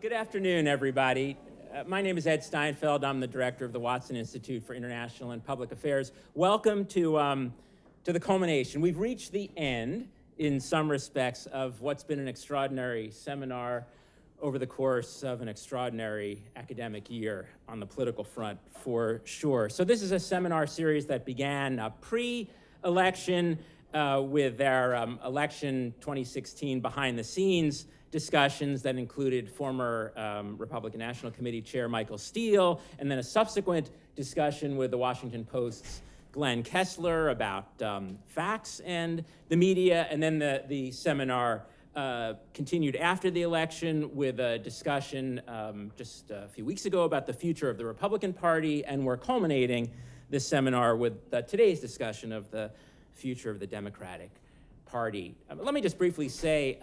Good afternoon, everybody. My name is Ed Steinfeld. I'm the director of the Watson Institute for International and Public Affairs. Welcome to the culmination. We've reached the end, in some respects, of what's been an extraordinary seminar over the course of an extraordinary academic year on the political front, for sure. So this is a seminar series that began pre-election with our election 2016 behind-the-scenes discussions that included former Republican National Committee Chair Michael Steele, and then a subsequent discussion with the Washington Post's Glenn Kessler about facts and the media, and then the seminar continued after the election with a discussion just a few weeks ago about the future of the Republican Party, and we're culminating this seminar with today's discussion of the future of the Democratic Party. Let me just briefly say,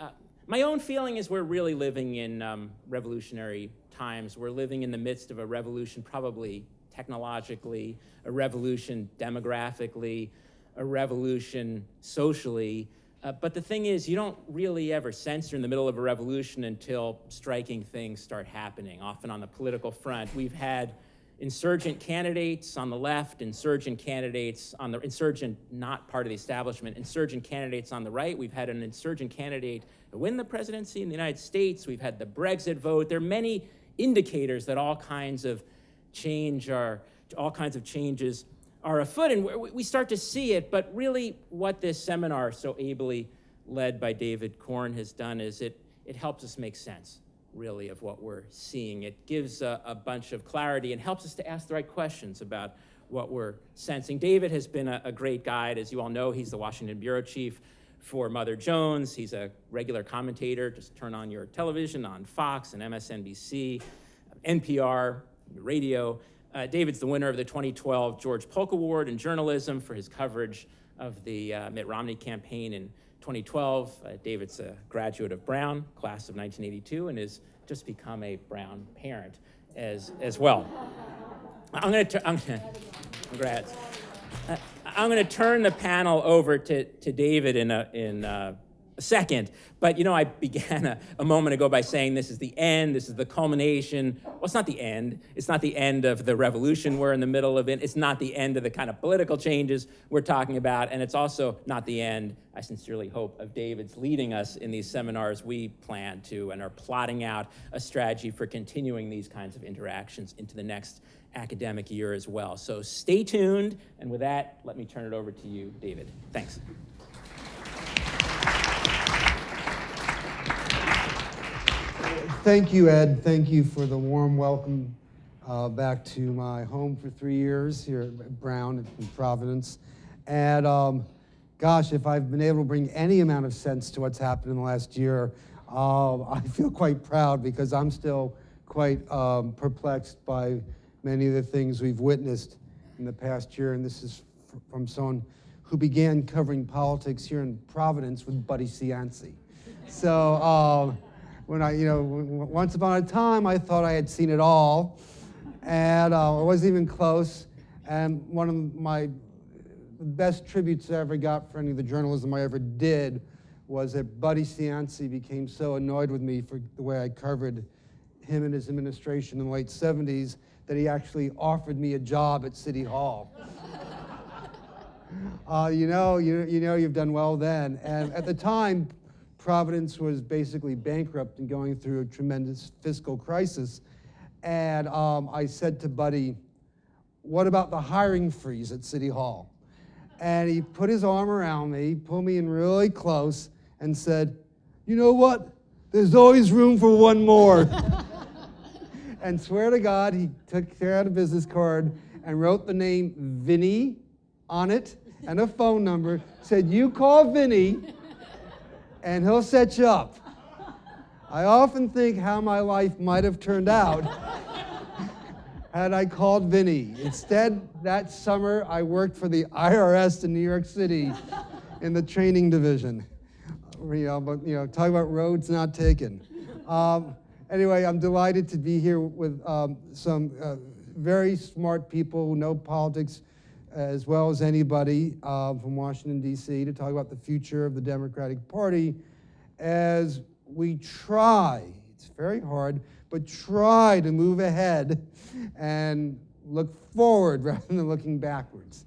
my own feeling is we're really living in revolutionary times. We're living in the midst of a revolution, probably technologically, a revolution demographically, a revolution socially. But the thing is, you don't really ever sense you're in the middle of a revolution until striking things start happening. Often on the political front, we've had insurgent candidates on the left, insurgent candidates on the insurgent, not part of the establishment, insurgent candidates on the right. We've had an insurgent candidate win the presidency in the United States. We've had the Brexit vote. There are many indicators that all kinds of changes are afoot, and we start to see it. But really, what this seminar, so ably led by David Korn, has done is it helps us make sense, really, of what we're seeing. It gives a bunch of clarity and helps us to ask the right questions about what we're sensing. David has been a great guide. As you all know, he's the Washington bureau chief for Mother Jones. He's a regular commentator. Just turn on your television on Fox and MSNBC, NPR, radio. David's the winner of the 2012 George Polk Award in journalism for his coverage of the Mitt Romney campaign in 2012. David's a graduate of Brown, class of 1982, and has just become a Brown parent as well. Congrats. I'm going to turn the panel over to David in a second, but I began a moment ago by saying this is the end, this is the culmination. Well, it's not the end. It's not the end of the revolution we're in the middle of it. It's not the end of the kind of political changes we're talking about, and it's also not the end, I sincerely hope, of David's leading us in these seminars. We plan to and are plotting out a strategy for continuing these kinds of interactions into the next academic year as well. So stay tuned, and with that, let me turn it over to you, David. Thanks. Thank you, Ed. Thank you for the warm welcome back to my home for 3 years here at Brown in Providence. And gosh, if I've been able to bring any amount of sense to what's happened in the last year, I feel quite proud because I'm still quite perplexed by many of the things we've witnessed in the past year. And this is from someone who began covering politics here in Providence with Buddy Cianci. So, when once upon a time, I thought I had seen it all, and I wasn't even close. And one of my best tributes I ever got for any of the journalism I ever did was that Buddy Cianci became so annoyed with me for the way I covered him and his administration in the late 70s that he actually offered me a job at City Hall. You've done well then. And at the time, Providence was basically bankrupt and going through a tremendous fiscal crisis. And I said to Buddy, what about the hiring freeze at City Hall? And he put his arm around me, pulled me in really close, and said, you know what? There's always room for one more. And swear to God, he took out a business card and wrote the name Vinny on it and a phone number, said, you call Vinny, and he'll set you up. I often think how my life might have turned out had I called Vinny. Instead, that summer, I worked for the IRS in New York City in the training division. Talk about roads not taken. Anyway, I'm delighted to be here with some very smart people who know politics as well as anybody from Washington, D.C., to talk about the future of the Democratic Party as we try, it's very hard, but try to move ahead and look forward rather than looking backwards.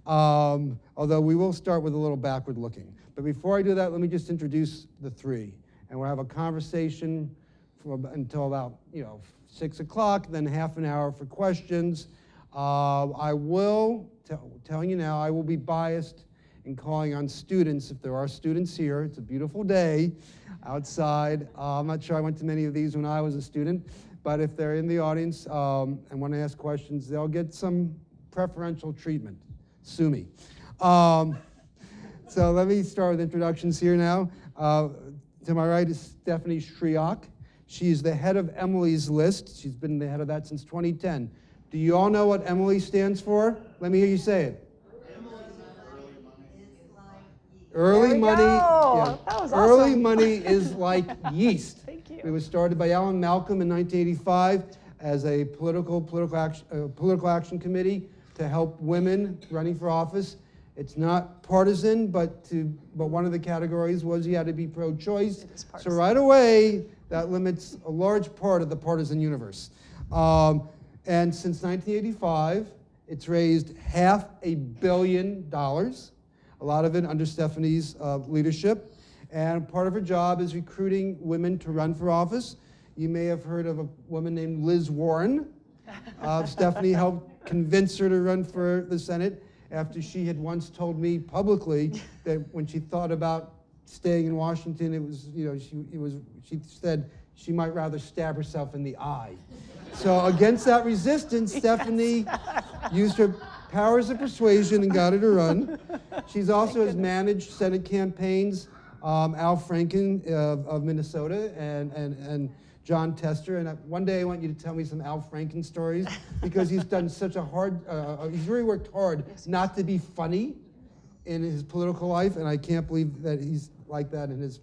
Although we will start with a little backward looking. But before I do that, let me just introduce the three. And we'll have a conversation until about 6 o'clock, then half an hour for questions. I will, telling you now, I will be biased in calling on students if there are students here. It's a beautiful day outside. I'm not sure I went to many of these when I was a student, but if they're in the audience and want to ask questions, they'll get some preferential treatment. Sue me. So let me start with introductions here now. To my right is Stephanie Schriock. She's the head of Emily's List. She's been the head of that since 2010. Do you all know what Emily stands for? Let me hear you say it. Early money. Yeah. That was Early awesome. money is like yeast. Thank you. It was started by Alan Malcolm in 1985 as a political action committee to help women running for office. It's not partisan, but one of the categories was you had to be pro-choice. So right away, that limits a large part of the partisan universe. And since 1985, it's raised $500 million. A lot of it under Stephanie's leadership. And part of her job is recruiting women to run for office. You may have heard of a woman named Liz Warren. Stephanie helped convince her to run for the Senate after she had once told me publicly that when she thought about staying in Washington, she said she might rather stab herself in the eye. So against that resistance, Stephanie used her powers of persuasion and got her to run. She's also has managed Senate campaigns, Al Franken of Minnesota and John Tester. And one day I want you to tell me some Al Franken stories because he's done such a he's really worked hard not to be funny in his political life, and I can't believe that he's like that in his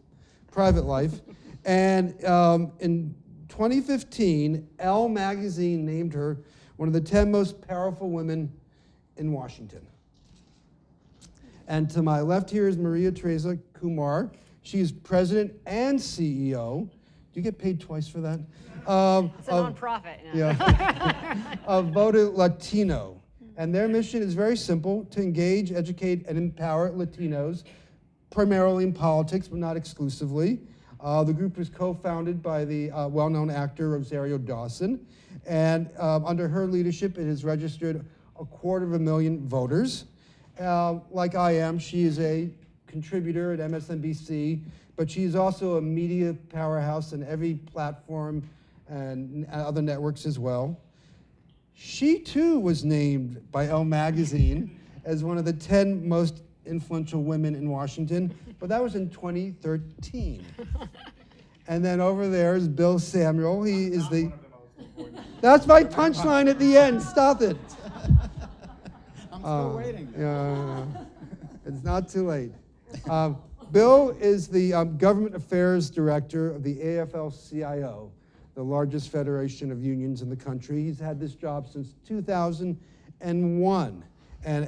private life. And in 2015, Elle magazine named her one of the 10 most powerful women in Washington. And to my left here is Maria Teresa Kumar. She is president and CEO. Do you get paid twice for that? It's a nonprofit. No. Yeah. Of Voto Latino. And their mission is very simple: to engage, educate, and empower Latinos, primarily in politics, but not exclusively. The group was co-founded by the well-known actor Rosario Dawson. And under her leadership, it has registered 250,000 voters. Like I am, she is a contributor at MSNBC, but she's also a media powerhouse in every platform and other networks as well. She too was named by Elle magazine as one of the 10 most influential women in Washington, but that was in 2013. And then over there is Bill Samuel. He is the... That's my punchline at the end. Stop it. I'm still waiting. Yeah, it's not too late. Bill is the Government Affairs Director of the AFL-CIO, the largest federation of unions in the country. He's had this job since 2001. And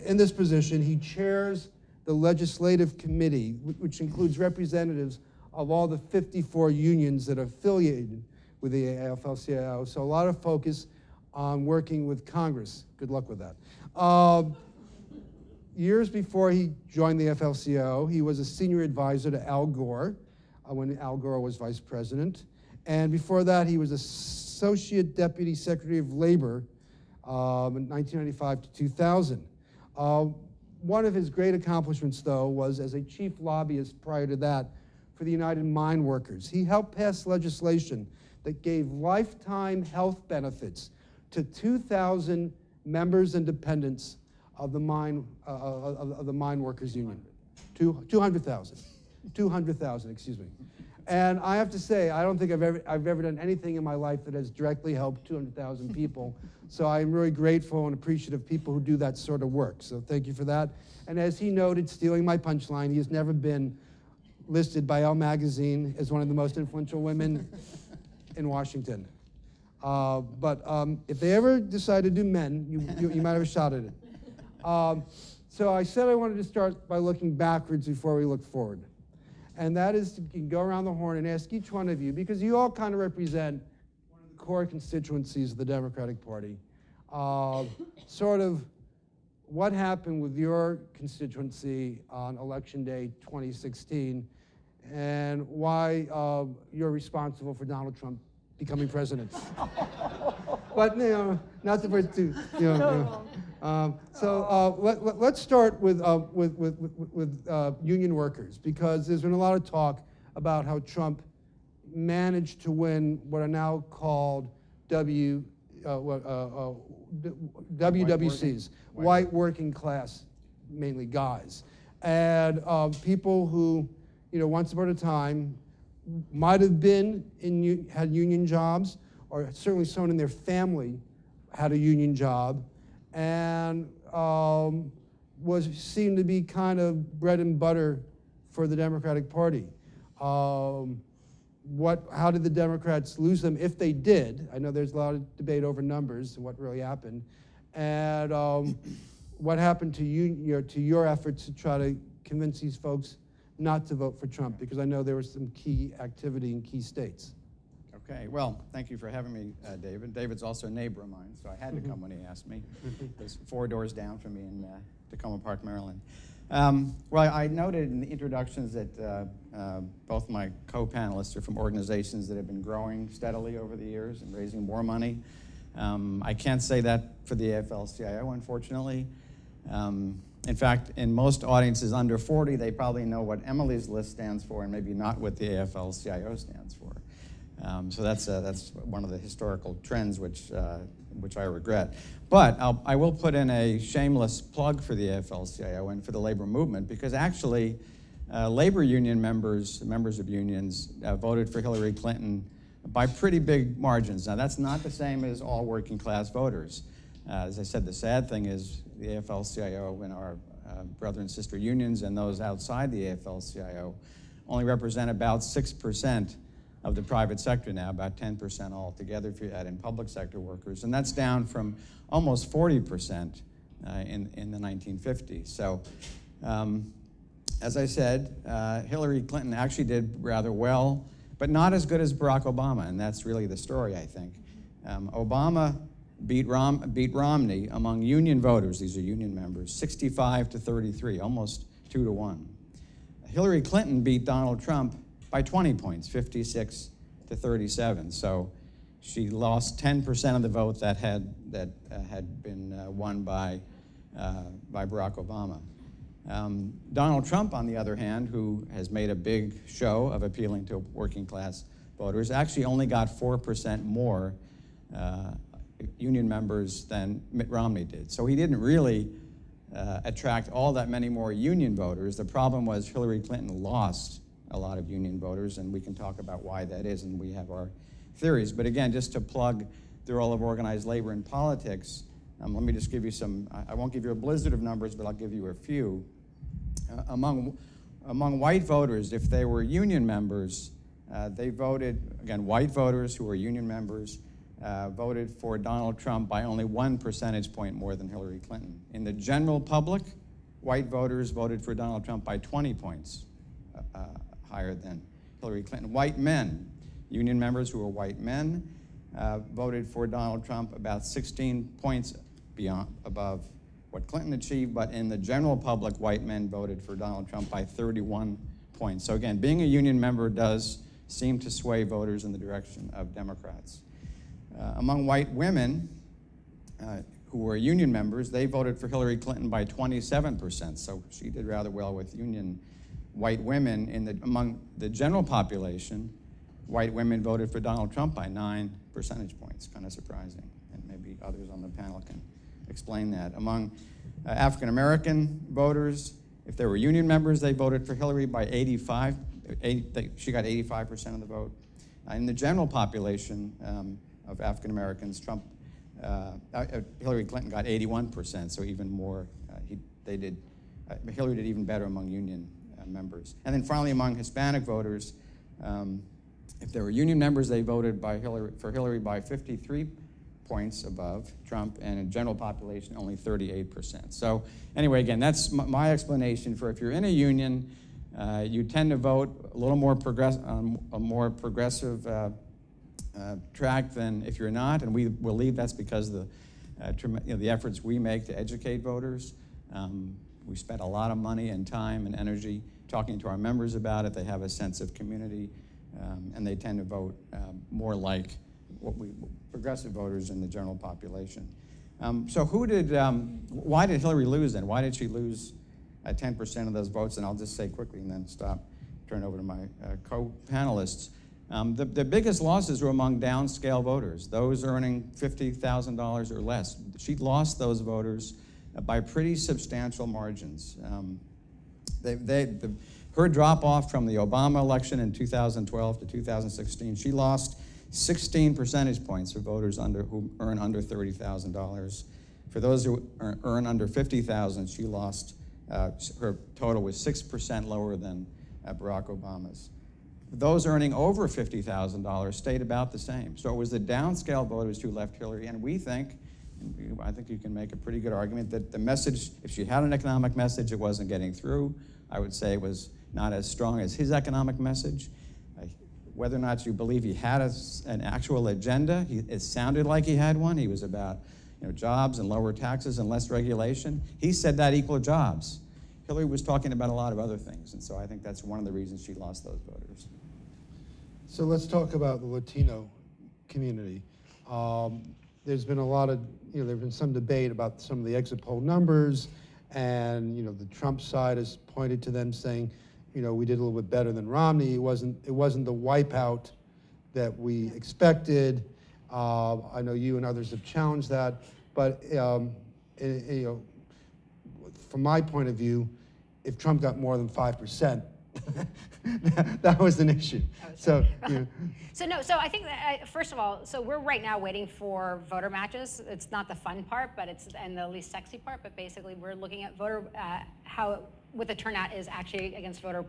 in this position, he chairs the legislative committee, which includes representatives of all the 54 unions that are affiliated with the AFL-CIO. So a lot of focus on working with Congress. Good luck with that. Years before he joined the AFL-CIO, he was a senior advisor to Al Gore when Al Gore was vice president. And before that, he was Associate Deputy Secretary of Labor in 1995 to 2000. One of his great accomplishments, though, was as a chief lobbyist prior to that for the United Mine Workers. He helped pass legislation that gave lifetime health benefits to 2,000 members and dependents of the mine workers union. 200,000. 200,000, excuse me. And I have to say, I don't think I've ever done anything in my life that has directly helped 200,000 people. So I'm really grateful and appreciative of people who do that sort of work. So thank you for that. And as he noted, stealing my punchline, he has never been listed by Elle magazine as one of the most influential women in Washington. But if they ever decide to do men, you might have a shot at it. So I said I wanted to start by looking backwards before we look forward. and that is to go around the horn and ask each one of you, because you all kind of represent one of the core constituencies of the Democratic Party, sort of what happened with your constituency on Election Day 2016, and why you're responsible for Donald Trump becoming president. But not to put too. Let's start with union workers, because there's been a lot of talk about how Trump managed to win what are now called WWCs, white working class, mainly guys, and people who, once upon a time might have been had union jobs, or certainly someone in their family had a union job, and seemed to be kind of bread and butter for the Democratic Party. How did the Democrats lose them, if they did? I know there's a lot of debate over numbers and what really happened, and what happened to you, to your efforts to try to convince these folks not to vote for Trump, because I know there was some key activity in key states. Okay, well, thank you for having me, David. David's also a neighbor of mine, so I had to come when he asked me. He's 4 doors down from me in Tacoma Park, Maryland. Well, I noted in the introductions that both my co-panelists are from organizations that have been growing steadily over the years and raising more money. I can't say that for the AFL-CIO, unfortunately. In fact, in most audiences under 40, they probably know what Emily's List stands for and maybe not what the AFL-CIO stands for. So that's one of the historical trends which I regret. But I will put in a shameless plug for the AFL-CIO and for the labor movement, because actually labor union members of unions, voted for Hillary Clinton by pretty big margins. Now, that's not the same as all working class voters. As I said, the sad thing is the AFL-CIO and our brother and sister unions and those outside the AFL-CIO only represent about 6% of the private sector now, about 10% altogether if you add in public sector workers, and that's down from almost 40% in the 1950s. So, as I said, Hillary Clinton actually did rather well, but not as good as Barack Obama, and that's really the story, I think. Obama beat Romney among union voters, these are union members, 65-33, almost 2-1. Hillary Clinton beat Donald Trump by 20 points, 56-37. So she lost 10% of the vote that had been won by Barack Obama. Donald Trump, on the other hand, who has made a big show of appealing to working class voters, actually only got 4% more union members than Mitt Romney did. So he didn't really attract all that many more union voters. The problem was Hillary Clinton lost a lot of union voters, and we can talk about why that is, and we have our theories. But again, just to plug the role of organized labor in politics, let me just give you some, I won't give you a blizzard of numbers, but I'll give you a few. Among white voters, if they were union members, they voted, again, white voters who were union members, voted for Donald Trump by only 1 percentage point more than Hillary Clinton. In the general public, white voters voted for Donald Trump by 20 points higher than Hillary Clinton. White men, union members who were white men, voted for Donald Trump about 16 points above what Clinton achieved, but in the general public, white men voted for Donald Trump by 31 points. So again, being a union member does seem to sway voters in the direction of Democrats. Among white women who were union members, they voted for Hillary Clinton by 27%, so she did rather well with union white women. Among the general population, white women voted for Donald Trump by 9 percentage points, kind of surprising, and maybe others on the panel can explain that. Among African-American voters, if they were union members, they voted for Hillary by she got 85% of the vote. In the general population of African-Americans, Hillary Clinton got 81%, so even more. Hillary did even better among union members. And then finally, among Hispanic voters, if they were union members, they voted for Hillary by 53 points above Trump, and in general population, only 38%. So anyway, again, that's my explanation for if you're in a union, you tend to vote a little more on a more progressive track than if you're not, and we believe that's because of the efforts we make to educate voters. We spent a lot of money and time and energy talking to our members about it. They have a sense of community, and they tend to vote more like progressive voters in the general population. So why did Hillary lose then? Why did she lose 10% of those votes? And I'll just say quickly and then turn over to my co-panelists. The biggest losses were among downscale voters, those earning $50,000 or less. She lost those voters by pretty substantial margins. Her drop-off from the Obama election in 2012 to 2016, she lost 16 percentage points for voters who earn under $30,000. For those who earn under $50,000, she lost, her total was 6% lower than Barack Obama's. Those earning over $50,000 stayed about the same. So it was the downscale voters who left Hillary, and I think you can make a pretty good argument that the message, if she had an economic message, it wasn't getting through. I would say it was not as strong as his economic message. Whether or not you believe he had an actual agenda, it sounded like he had one. He was about jobs and lower taxes and less regulation. He said that equaled jobs. Hillary was talking about a lot of other things, and so I think that's one of the reasons she lost those voters. So let's talk about the Latino community. There's been a lot of, there's been some debate about some of the exit poll numbers, and the Trump side has pointed to them saying, we did a little bit better than Romney. It wasn't the wipeout that we expected. I know you and others have challenged that, but from my point of view, if Trump got more than 5%, that was an issue. So So I think that first of all, so we're right now waiting for voter matches. It's not the fun part, but and the least sexy part. But basically, we're looking at what the turnout is actually against voter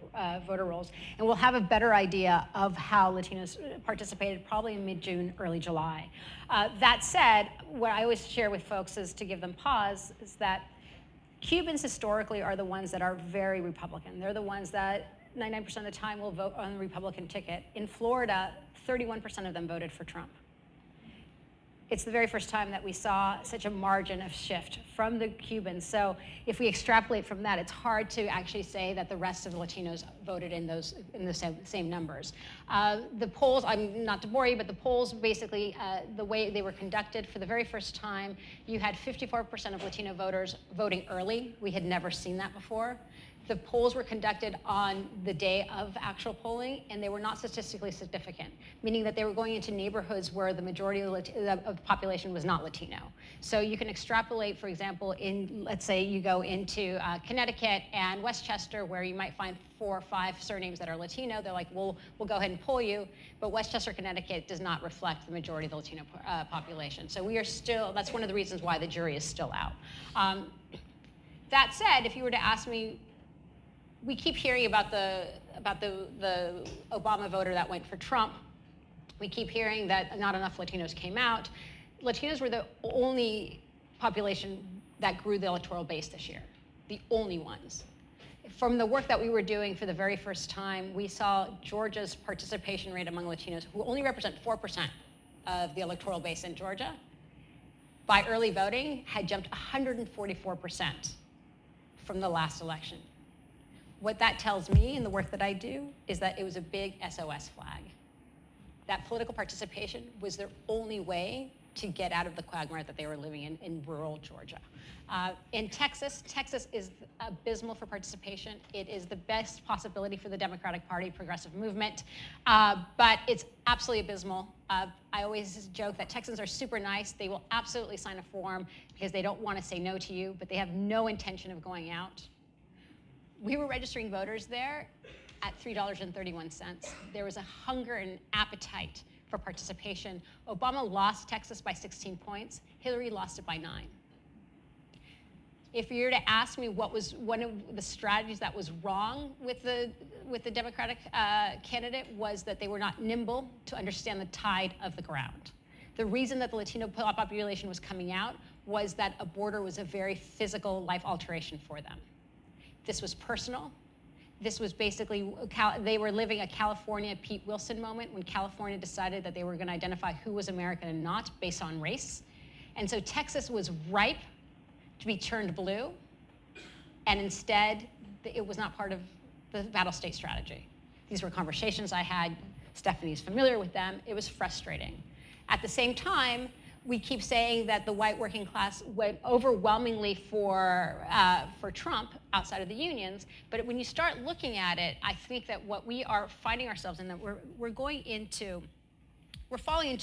rolls, and we'll have a better idea of how Latinos participated probably in mid-June, early July. That said, what I always share with folks is to give them pause is that Cubans historically are the ones that are very Republican. They're the ones that 99% of the time will vote on the Republican ticket. In Florida, 31% of them voted for Trump. It's the very first time that we saw such a margin of shift from the Cubans. So if we extrapolate from that, it's hard to actually say that the rest of the Latinos voted in the same numbers. The polls, I'm not to bore you, but the polls basically, the way they were conducted for the very first time, you had 54% of Latino voters voting early. We had never seen that before. The polls were conducted on the day of actual polling, and they were not statistically significant, meaning that they were going into neighborhoods where the majority of the population was not Latino. So you can extrapolate, for example, let's say you go into Connecticut and Westchester, where you might find 4 or 5 surnames that are Latino. They're like, we'll go ahead and poll you, but Westchester, Connecticut does not reflect the majority of the Latino population. So we are still, that's one of the reasons why the jury is still out. That said, if you were to ask me, we keep hearing about the Obama voter that went for Trump. We keep hearing that not enough Latinos came out. Latinos were the only population that grew the electoral base this year, the only ones. From the work that we were doing for the very first time, we saw Georgia's participation rate among Latinos, who only represent 4% of the electoral base in Georgia, by early voting had jumped 144% from the last election. What that tells me in the work that I do is that it was a big SOS flag. That political participation was their only way to get out of the quagmire that they were living in rural Georgia. In Texas is abysmal for participation. It is the best possibility for the Democratic Party progressive movement, but it's absolutely abysmal. I always joke that Texans are super nice. They will absolutely sign a form because they don't want to say no to you, but they have no intention of going out. We were registering voters there at $3.31. There was a hunger and appetite for participation. Obama lost Texas by 16 points. Hillary lost it by 9. If you were to ask me what was one of the strategies that was wrong with the Democratic candidate, was that they were not nimble to understand the tide of the ground. The reason that the Latino population was coming out was that a border was a very physical life alteration for them. This was personal. This was basically, they were living a California Pete Wilson moment when California decided that they were going to identify who was American and not based on race. And so Texas was ripe to be turned blue, and instead it was not part of the battle state strategy. These were conversations I had. Stephanie's familiar with them. It was frustrating. At the same time, we keep saying that the white working class went overwhelmingly for Trump outside of the unions, but when you start looking at it, I think that what we are finding ourselves in, that we're falling into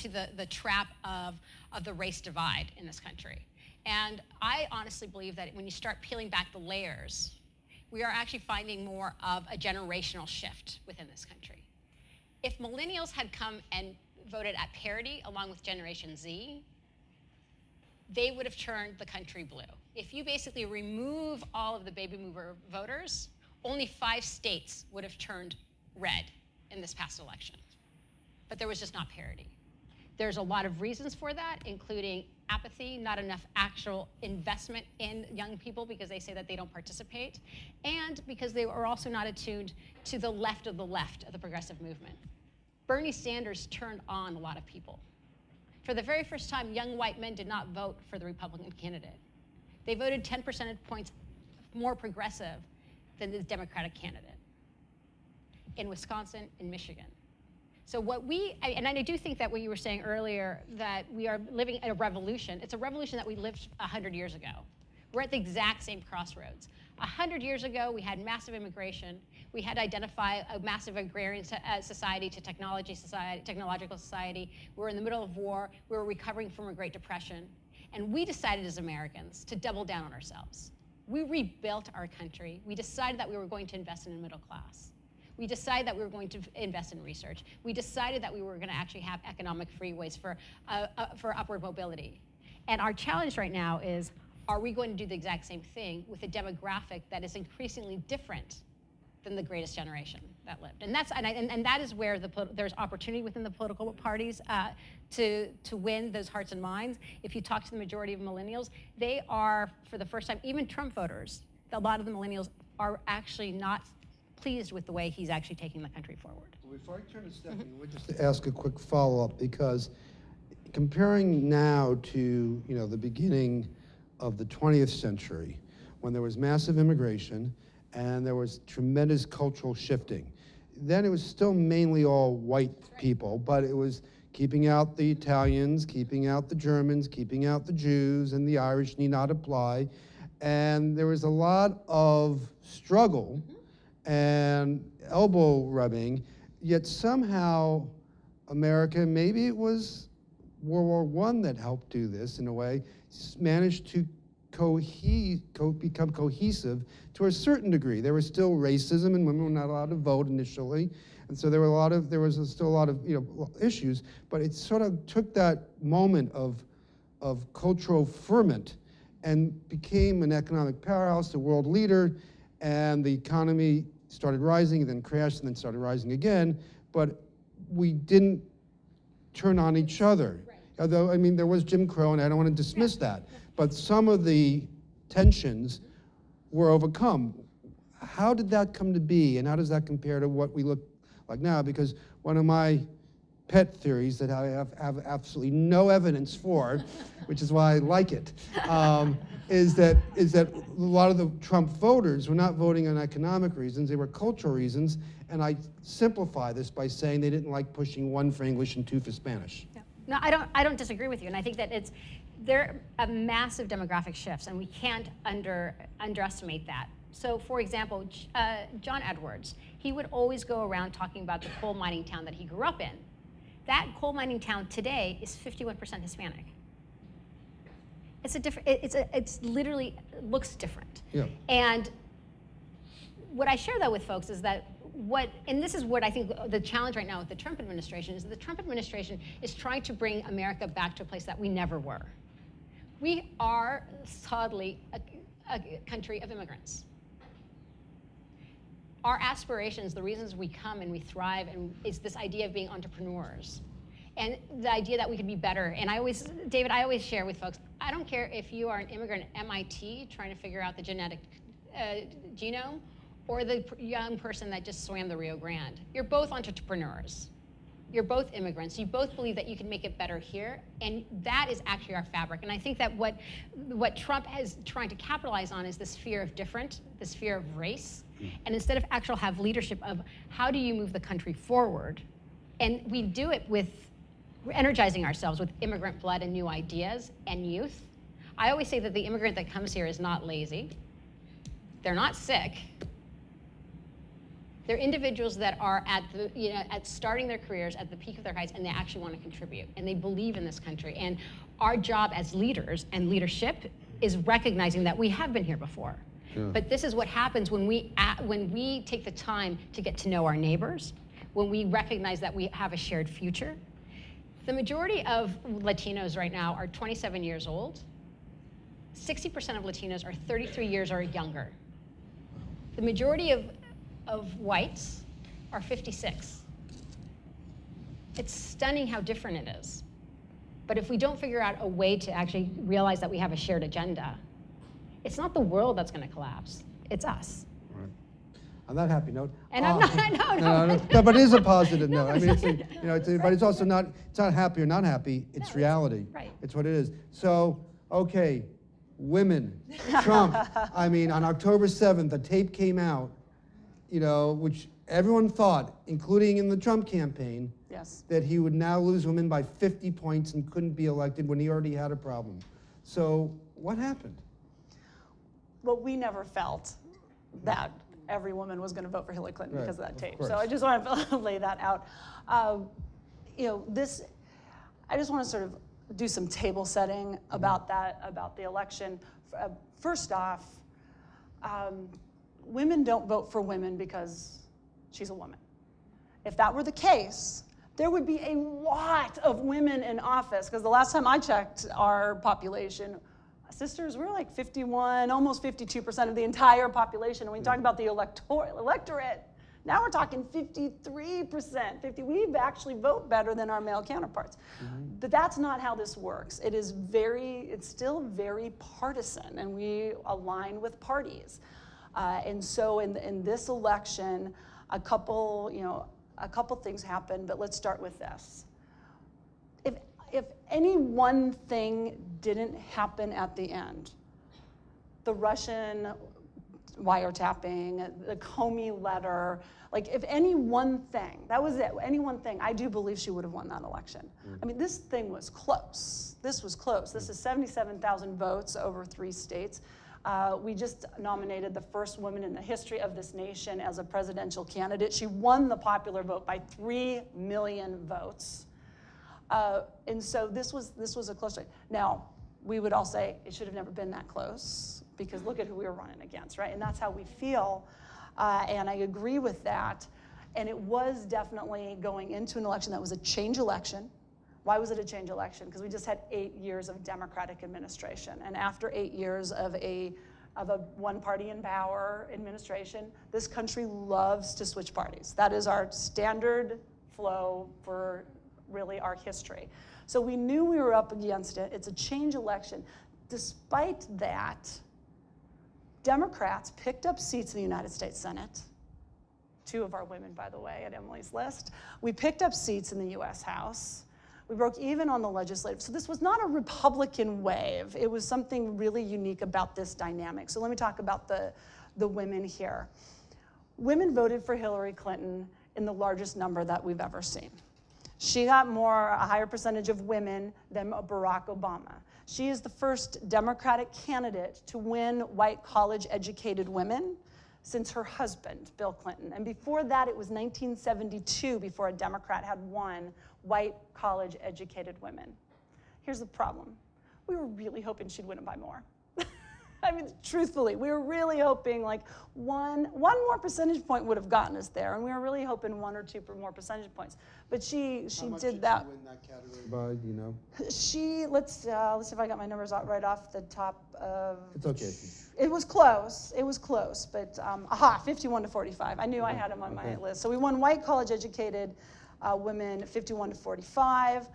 the trap of the race divide in this country. And I honestly believe that when you start peeling back the layers, we are actually finding more of a generational shift within this country. If millennials had come and voted at parity along with Generation Z, they would have turned the country blue. If you basically remove all of the baby mover voters, only 5 states would have turned red in this past election. But there was just not parity. There's a lot of reasons for that, including apathy, not enough actual investment in young people because they say that they don't participate, and because they were also not attuned to the left of the progressive movement. Bernie Sanders turned on a lot of people. For the very first time, young white men did not vote for the Republican candidate. They voted 10 percentage points more progressive than the Democratic candidate in Wisconsin and Michigan. So and I do think that what you were saying earlier, that we are living in a revolution. It's a revolution that we lived 100 years ago. We're at the exact same crossroads. 100 years ago, we had massive immigration. We had to identify a massive agrarian society to technological society. We were in the middle of war. We were recovering from a Great Depression. And we decided as Americans to double down on ourselves. We rebuilt our country. We decided that we were going to invest in the middle class. We decided that we were going to invest in research. We decided that we were going to actually have economic freeways for upward mobility. And our challenge right now is, are we going to do the exact same thing with a demographic that is increasingly different than the greatest generation that lived? And that is where there's opportunity within the political parties to win those hearts and minds. If you talk to the majority of millennials, they are, for the first time, even Trump voters, a lot of the millennials are actually not pleased with the way he's actually taking the country forward. Well, before I turn to Stephanie, I want just to ask a quick follow-up, because comparing now to the beginning of the 20th century, when there was massive immigration and there was tremendous cultural shifting. Then it was still mainly all white people, but it was keeping out the Italians, keeping out the Germans, keeping out the Jews, and the Irish need not apply. And there was a lot of struggle and elbow rubbing, yet somehow America, maybe it was World War I that helped do this in a way, managed to become cohesive to a certain degree. There was still racism, and women were not allowed to vote initially, and so there was still a lot of issues. But it sort of took that moment of cultural ferment and became an economic powerhouse, a world leader, and the economy started rising, and then crashed, and then started rising again. But we didn't turn on each other. Right. Although, I mean, there was Jim Crow, and I don't want to dismiss that. But some of the tensions were overcome. How did that come to be, and how does that compare to what we look like now? Because one of my pet theories that I have absolutely no evidence for, which is why I like it, is that a lot of the Trump voters were not voting on economic reasons, they were cultural reasons, and I simplify this by saying they didn't like pushing 1 for English and 2 for Spanish. Yeah. No, I don't disagree with you, and I think that there are massive demographic shifts, and we can't underestimate that. So, for example, John Edwards, he would always go around talking about the coal mining town that he grew up in. That coal mining town today is 51% Hispanic. It's literally looks different. Yeah. And what I share that with folks is that and this is what I think the challenge right now with the Trump administration is that the Trump administration is trying to bring America back to a place that we never were. We are sadly a country of immigrants. Our aspirations, the reasons we come and we thrive, and is this idea of being entrepreneurs. And the idea that we could be better. And David, I always share with folks, I don't care if you are an immigrant at MIT trying to figure out the genetic genome, or the young person that just swam the Rio Grande. You're both entrepreneurs. You're both immigrants. You both believe that you can make it better here, and that is actually our fabric. And I think that what Trump is trying to capitalize on is this fear of different, this fear of race, and instead of actual have leadership of how do you move the country forward, and we do it with energizing ourselves with immigrant blood and new ideas and youth. I always say that the immigrant that comes here is not lazy. They're not sick. They're individuals that are at starting their careers at the peak of their heights, and they actually want to contribute, and they believe in this country. And our job as leaders and leadership is recognizing that we have been here before. Yeah. But this is what happens when we take the time to get to know our neighbors, when we recognize that we have a shared future. The majority of Latinos right now are 27 years old. 60% of Latinos are 33 years or younger. The majority of whites are 56. It's stunning how different it is. But if we don't figure out a way to actually realize that we have a shared agenda, it's not the world that's going to collapse. It's us. Right. On that happy note. And I'm not, no, but it is a positive note. I mean, but it's also not. It's not happy or not happy. It's reality. Right. It's what it is. So, okay, women, Trump. I mean, on October 7th, the tape came out. Which everyone thought, including in the Trump campaign, yes, that he would now lose women by 50 points and couldn't be elected when he already had a problem. So what happened? Well, we never felt that every woman was going to vote for Hillary Clinton because of that tape. Course. So I just want to lay that out. I just want to sort of do some table setting about that, about the election. First off, women don't vote for women because she's a woman. If that were the case, there would be a lot of women in office, because the last time I checked our population, sisters, we're like 51, almost 52% of the entire population. And when you talk about the electorate, now we're talking 53%. We actually vote better than our male counterparts. But that's not how this works. It's still very partisan, and we align with parties. And so in this election, a couple things happened, but let's start with this. If any one thing didn't happen at the end, the Russian wiretapping, the Comey letter, like if any one thing, that was it, any one thing, I do believe she would have won that election. I mean, this thing was close. This was close. This is 77,000 votes over 3 states. We just nominated the first woman in the history of this nation as a presidential candidate. She won the popular vote by 3 million votes. And so this was a close fight. Now, we would all say it should have never been that close, because look at who we were running against, right? And that's how we feel, and I agree with that. And it was definitely going into an election that was a change election. Why was it a change election? Because we just had 8 years of Democratic administration. And after 8 years of a one-party in power administration, this country loves to switch parties. That is our standard flow for really our history. So we knew we were up against it. It's a change election. Despite that, Democrats picked up seats in the United States Senate. 2 of our women, by the way, at Emily's list. We picked up seats in the US House. We broke even on the legislative. So this was not a Republican wave. It was something really unique about this dynamic. So let me talk about the women here. Women voted for Hillary Clinton in the largest number that we've ever seen. She got a higher percentage of women than Barack Obama. She is the first Democratic candidate to win white college-educated women since her husband, Bill Clinton. And before that, it was 1972 before a Democrat had won white college-educated women. Here's the problem. We were really hoping she'd win it by more. I mean, truthfully, we were really hoping like one more percentage point would have gotten us there, and we were really hoping 1 or 2 more percentage points. But she did that. She win that category by, do you know? Let's see if I got my numbers out right off the top of. It's okay. It was close. It was close, but 51 to 45. I knew I had them on my list. So we won white college-educated women 51 to 45.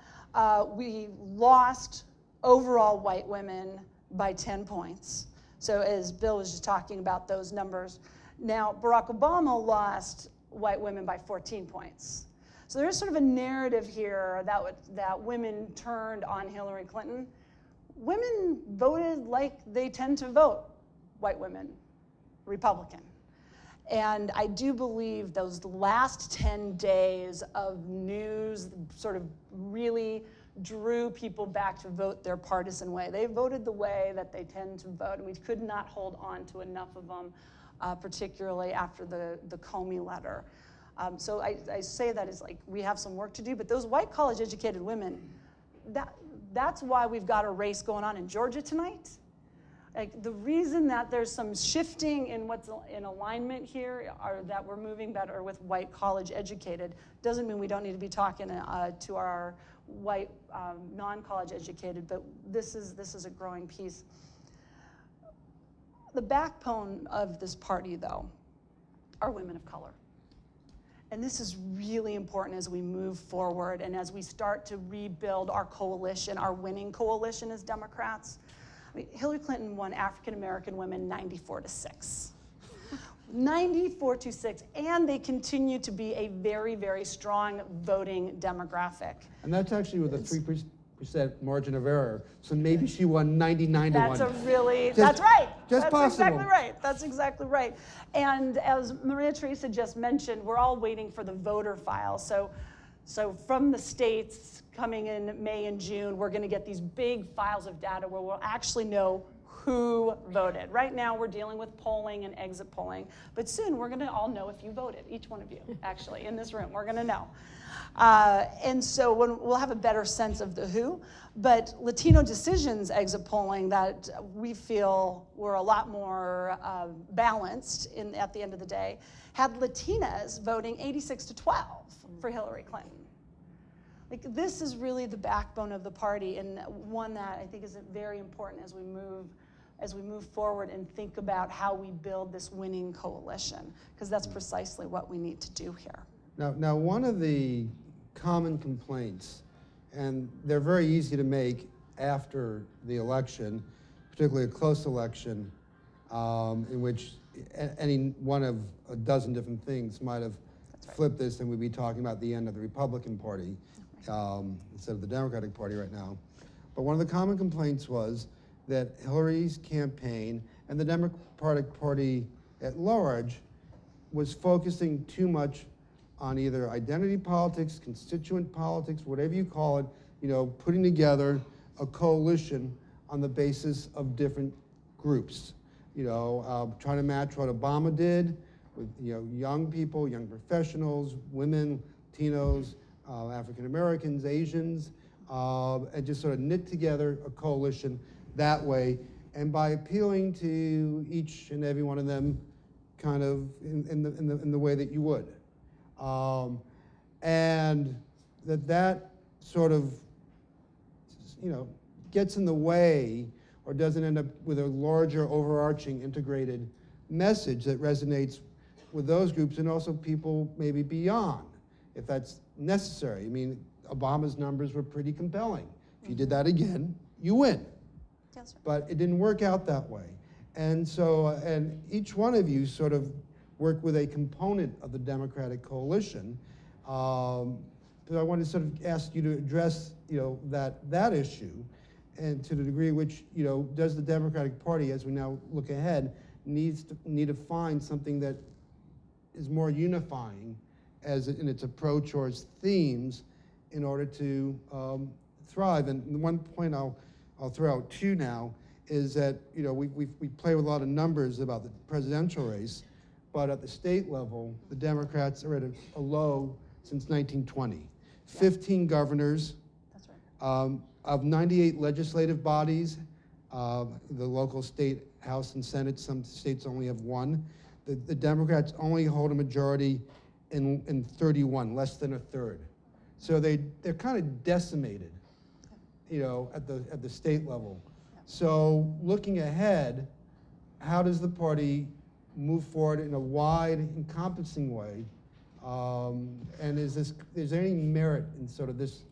We lost overall white women by 10 points. So as Bill was just talking about those numbers, Now, Barack Obama lost white women by 14 points. So there's sort of a narrative here that women turned on Hillary Clinton. Women voted like they tend to vote, white women, Republican. And I do believe those last 10 days of news sort of really drew people back to vote their partisan way. They voted the way that they tend to vote, and we could not hold on to enough of them, particularly after the Comey letter. So I say that as like, we have some work to do, but those white college-educated women, that's why we've got a race going on in Georgia tonight. Like, the reason that there's some shifting in what's in alignment here, are that we're moving better with white college-educated, doesn't mean we don't need to be talking to our white non-college educated, but this is a growing piece. The backbone of this party, though, are women of color. And this is really important as we move forward and as we start to rebuild our coalition, our winning coalition as Democrats. I mean, Hillary Clinton won African American women 94-6. 94-6, and they continue to be a very, very strong voting demographic. And that's actually with a 3% margin of error. So maybe she won 99-1. That's that's right. Just that's possible. Exactly right. That's exactly right. And as Maria Teresa just mentioned, we're all waiting for the voter file. So from the states coming in May and June, we're going to get these big files of data where we'll actually know who voted. Right now, we're dealing with polling and exit polling, but soon we're going to all know if you voted, each one of you, actually, in this room. We're going to know. And so we'll have a better sense of the who, but Latino Decisions exit polling that we feel were a lot more balanced at the end of the day, had Latinas voting 86-12 for Hillary Clinton. Like, this is really the backbone of the party, and one that I think is very important as we move forward and think about how we build this winning coalition, because that's precisely what we need to do here. Now, one of the common complaints, and they're very easy to make after the election, particularly a close election, in which any one of a dozen different things might have flipped this, and we'd be talking about the end of the Republican Party instead of the Democratic Party right now. But one of the common complaints was that Hillary's campaign and the Democratic Party at large was focusing too much on either identity politics, constituent politics, whatever you call it, putting together a coalition on the basis of different groups. Trying to match what Obama did with young people, young professionals, women, Latinos, African Americans, Asians, and just sort of knit together a coalition that way, and by appealing to each and every one of them kind of in the way that you would. And that sort of, gets in the way or doesn't end up with a larger, overarching, integrated message that resonates with those groups and also people maybe beyond, if that's necessary. I mean, Obama's numbers were pretty compelling. If you did that again, you win. Yes, sir. But it didn't work out that way. And so, and each one of you sort of worked with a component of the Democratic coalition. So I want to sort of ask you to address, that issue, and to the degree which, does the Democratic Party, as we now look ahead, need to find something that is more unifying in its approach or its themes in order to thrive. And the one point I'll throw out too now is that we play with a lot of numbers about the presidential race, but at the state level, the Democrats are at a low since 1920. Yeah. 15 governors. That's right. Of 98 legislative bodies, the local state House and Senate, some states only have one. The Democrats only hold a majority in 31, less than a third. So they're kind of decimated, at the state level. So looking ahead, how does the party move forward in a wide, encompassing way? And is there any merit in sort of this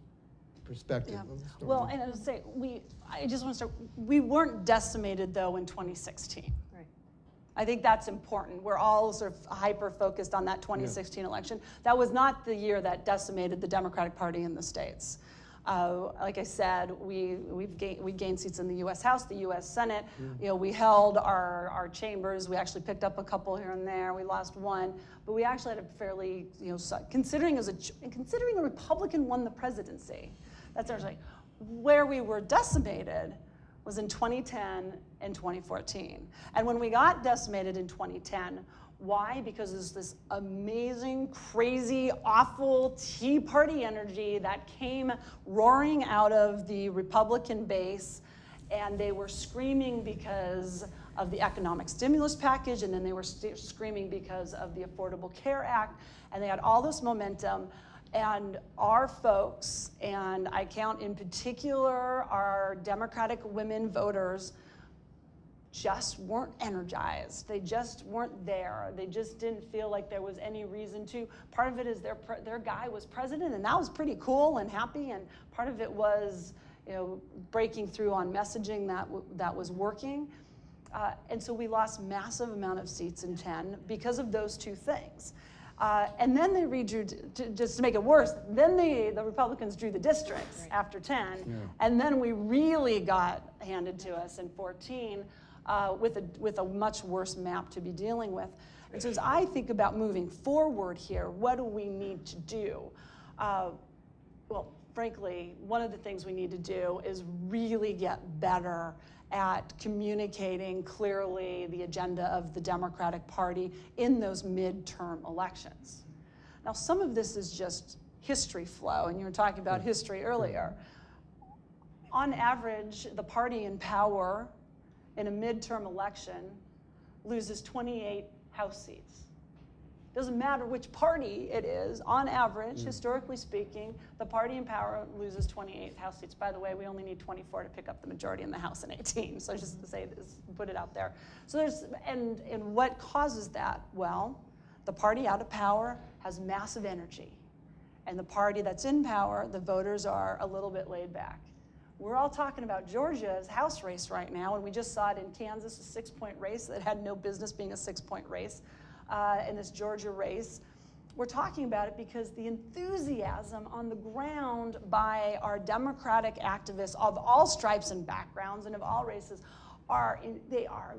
perspective? Yeah. Well, and I would say, I just want to start, we weren't decimated though in 2016. Right. I think that's important. We're all sort of hyper-focused on that 2016 election. That was not the year that decimated the Democratic Party in the States. Like I said, we gained seats in the U.S. House, the U.S. Senate. You know, we held our chambers. We actually picked up a couple here and there. We lost one, but we actually had a fairly, you know, considering a Republican won the presidency. That's actually where we were decimated. Was in 2010 and 2014. And when we got decimated in 2010, why? Because there's this amazing, crazy, awful Tea Party energy that came roaring out of the Republican base, and they were screaming because of the economic stimulus package, and then they were screaming because of the Affordable Care Act, and they had all this momentum. And our folks, and I count in particular our Democratic women voters, just weren't energized. They just weren't there. They just didn't feel like there was any reason to. Part of it is their guy was president, and that was pretty cool and happy. And part of it was, you know, breaking through on messaging that was working. And so we lost massive amount of seats in 10 because of those two things. And then they redrew, just to make it worse, then the Republicans drew the districts after 10. Yeah. And then we really got handed to us in 14 with a much worse map to be dealing with. And so as I think about moving forward here, what do we need to do? Well, frankly, one of the things we need to do is really get better at communicating clearly the agenda of the Democratic Party in those midterm elections. Now, some of this is just history flow, and you were talking about history earlier. On average, the party in power in a midterm election loses 28 House seats. Doesn't matter which party it is, on average, historically speaking, the party in power loses 28 House seats. By the way, we only need 24 to pick up the majority in the House in 18. So just to say this, put it out there. So and what causes that? Well, the party out of power has massive energy. And the party that's in power, the voters are a little bit laid back. We're all talking about Georgia's House race right now, and we just saw it in Kansas, a 6-point race that had no business being a 6-point race. In this Georgia race. We're talking about it because the enthusiasm on the ground by our Democratic activists of all stripes and backgrounds and of all races they are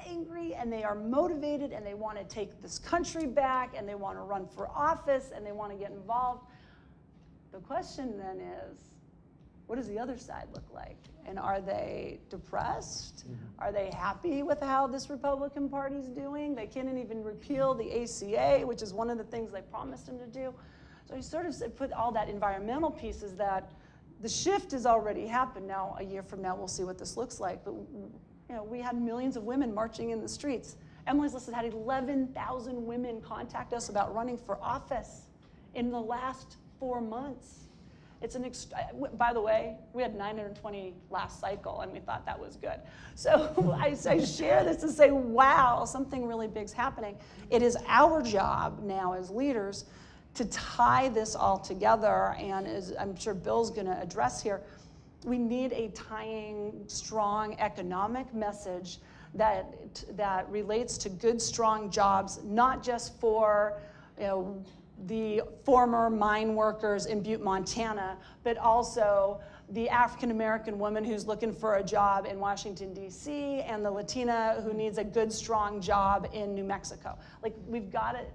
angry and they are motivated and they want to take this country back and they want to run for office and they want to get involved. The question then is, what does the other side look like? And are they depressed? Are they happy with how this Republican Party's doing? They can't even repeal the ACA, which is one of the things they promised them to do. So you sort of put all that environmental pieces that the shift has already happened. Now, a year from now, we'll see what this looks like. But you know, we had millions of women marching in the streets. Emily's List had 11,000 women contact us about running for office in the last 4 months. It's by the way, we had 920 last cycle, and we thought that was good. So I share this to say, wow, something really big's happening. It is our job now as leaders to tie this all together, and as I'm sure Bill's going to address here, we need a tying, strong economic message that relates to good, strong jobs, not just for, you know, the former mine workers in Butte, Montana, but also the African-American woman who's looking for a job in Washington, D.C., and the Latina who needs a good, strong job in New Mexico. Like, we've got it.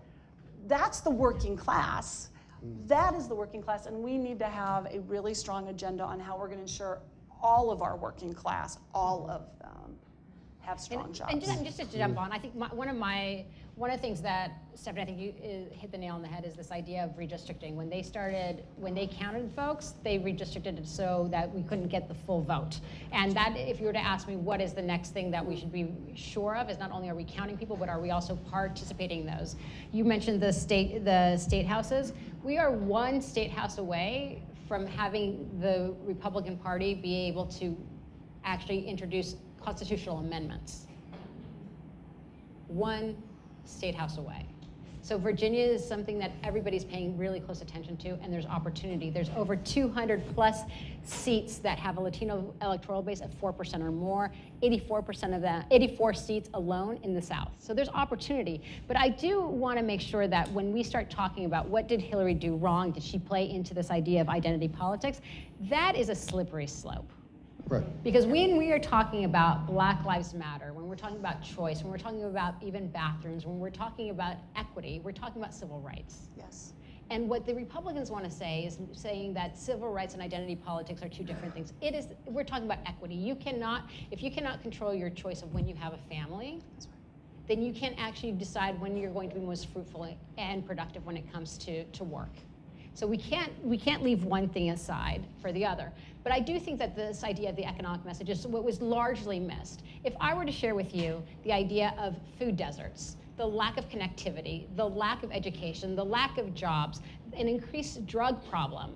That's the working class. That is the working class, and we need to have a really strong agenda on how we're going to ensure all of our working class, all of them, have strong jobs. And just to jump on, I think one of the things that, Stephanie, I think you hit the nail on the head is this idea of redistricting. When they counted folks, they redistricted it so that we couldn't get the full vote. And that, if you were to ask me what is the next thing that we should be sure of, is not only are we counting people, but are we also participating in those? You mentioned the state houses. We are one state house away from having the Republican Party be able to actually introduce constitutional amendments. One state house away. So Virginia is something that everybody's paying really close attention to, and there's opportunity. There's over 200 plus seats that have a Latino electoral base of 4% or more, 84% of that, 84 seats alone in the South. So there's opportunity. But I do want to make sure that when we start talking about what did Hillary do wrong, did she play into this idea of identity politics, that is a slippery slope. Right. Because when we are talking about Black Lives Matter, when we're talking about choice, when we're talking about even bathrooms, when we're talking about equity, we're talking about civil rights. Yes. And what the Republicans want to say is saying that civil rights and identity politics are two different things. We're talking about equity. If you cannot control your choice of when you have a family, then you can't actually decide when you're going to be most fruitful and productive when it comes to work. So we can't leave one thing aside for the other. But I do think that this idea of the economic message is what was largely missed. If I were to share with you the idea of food deserts, the lack of connectivity, the lack of education, the lack of jobs, an increased drug problem,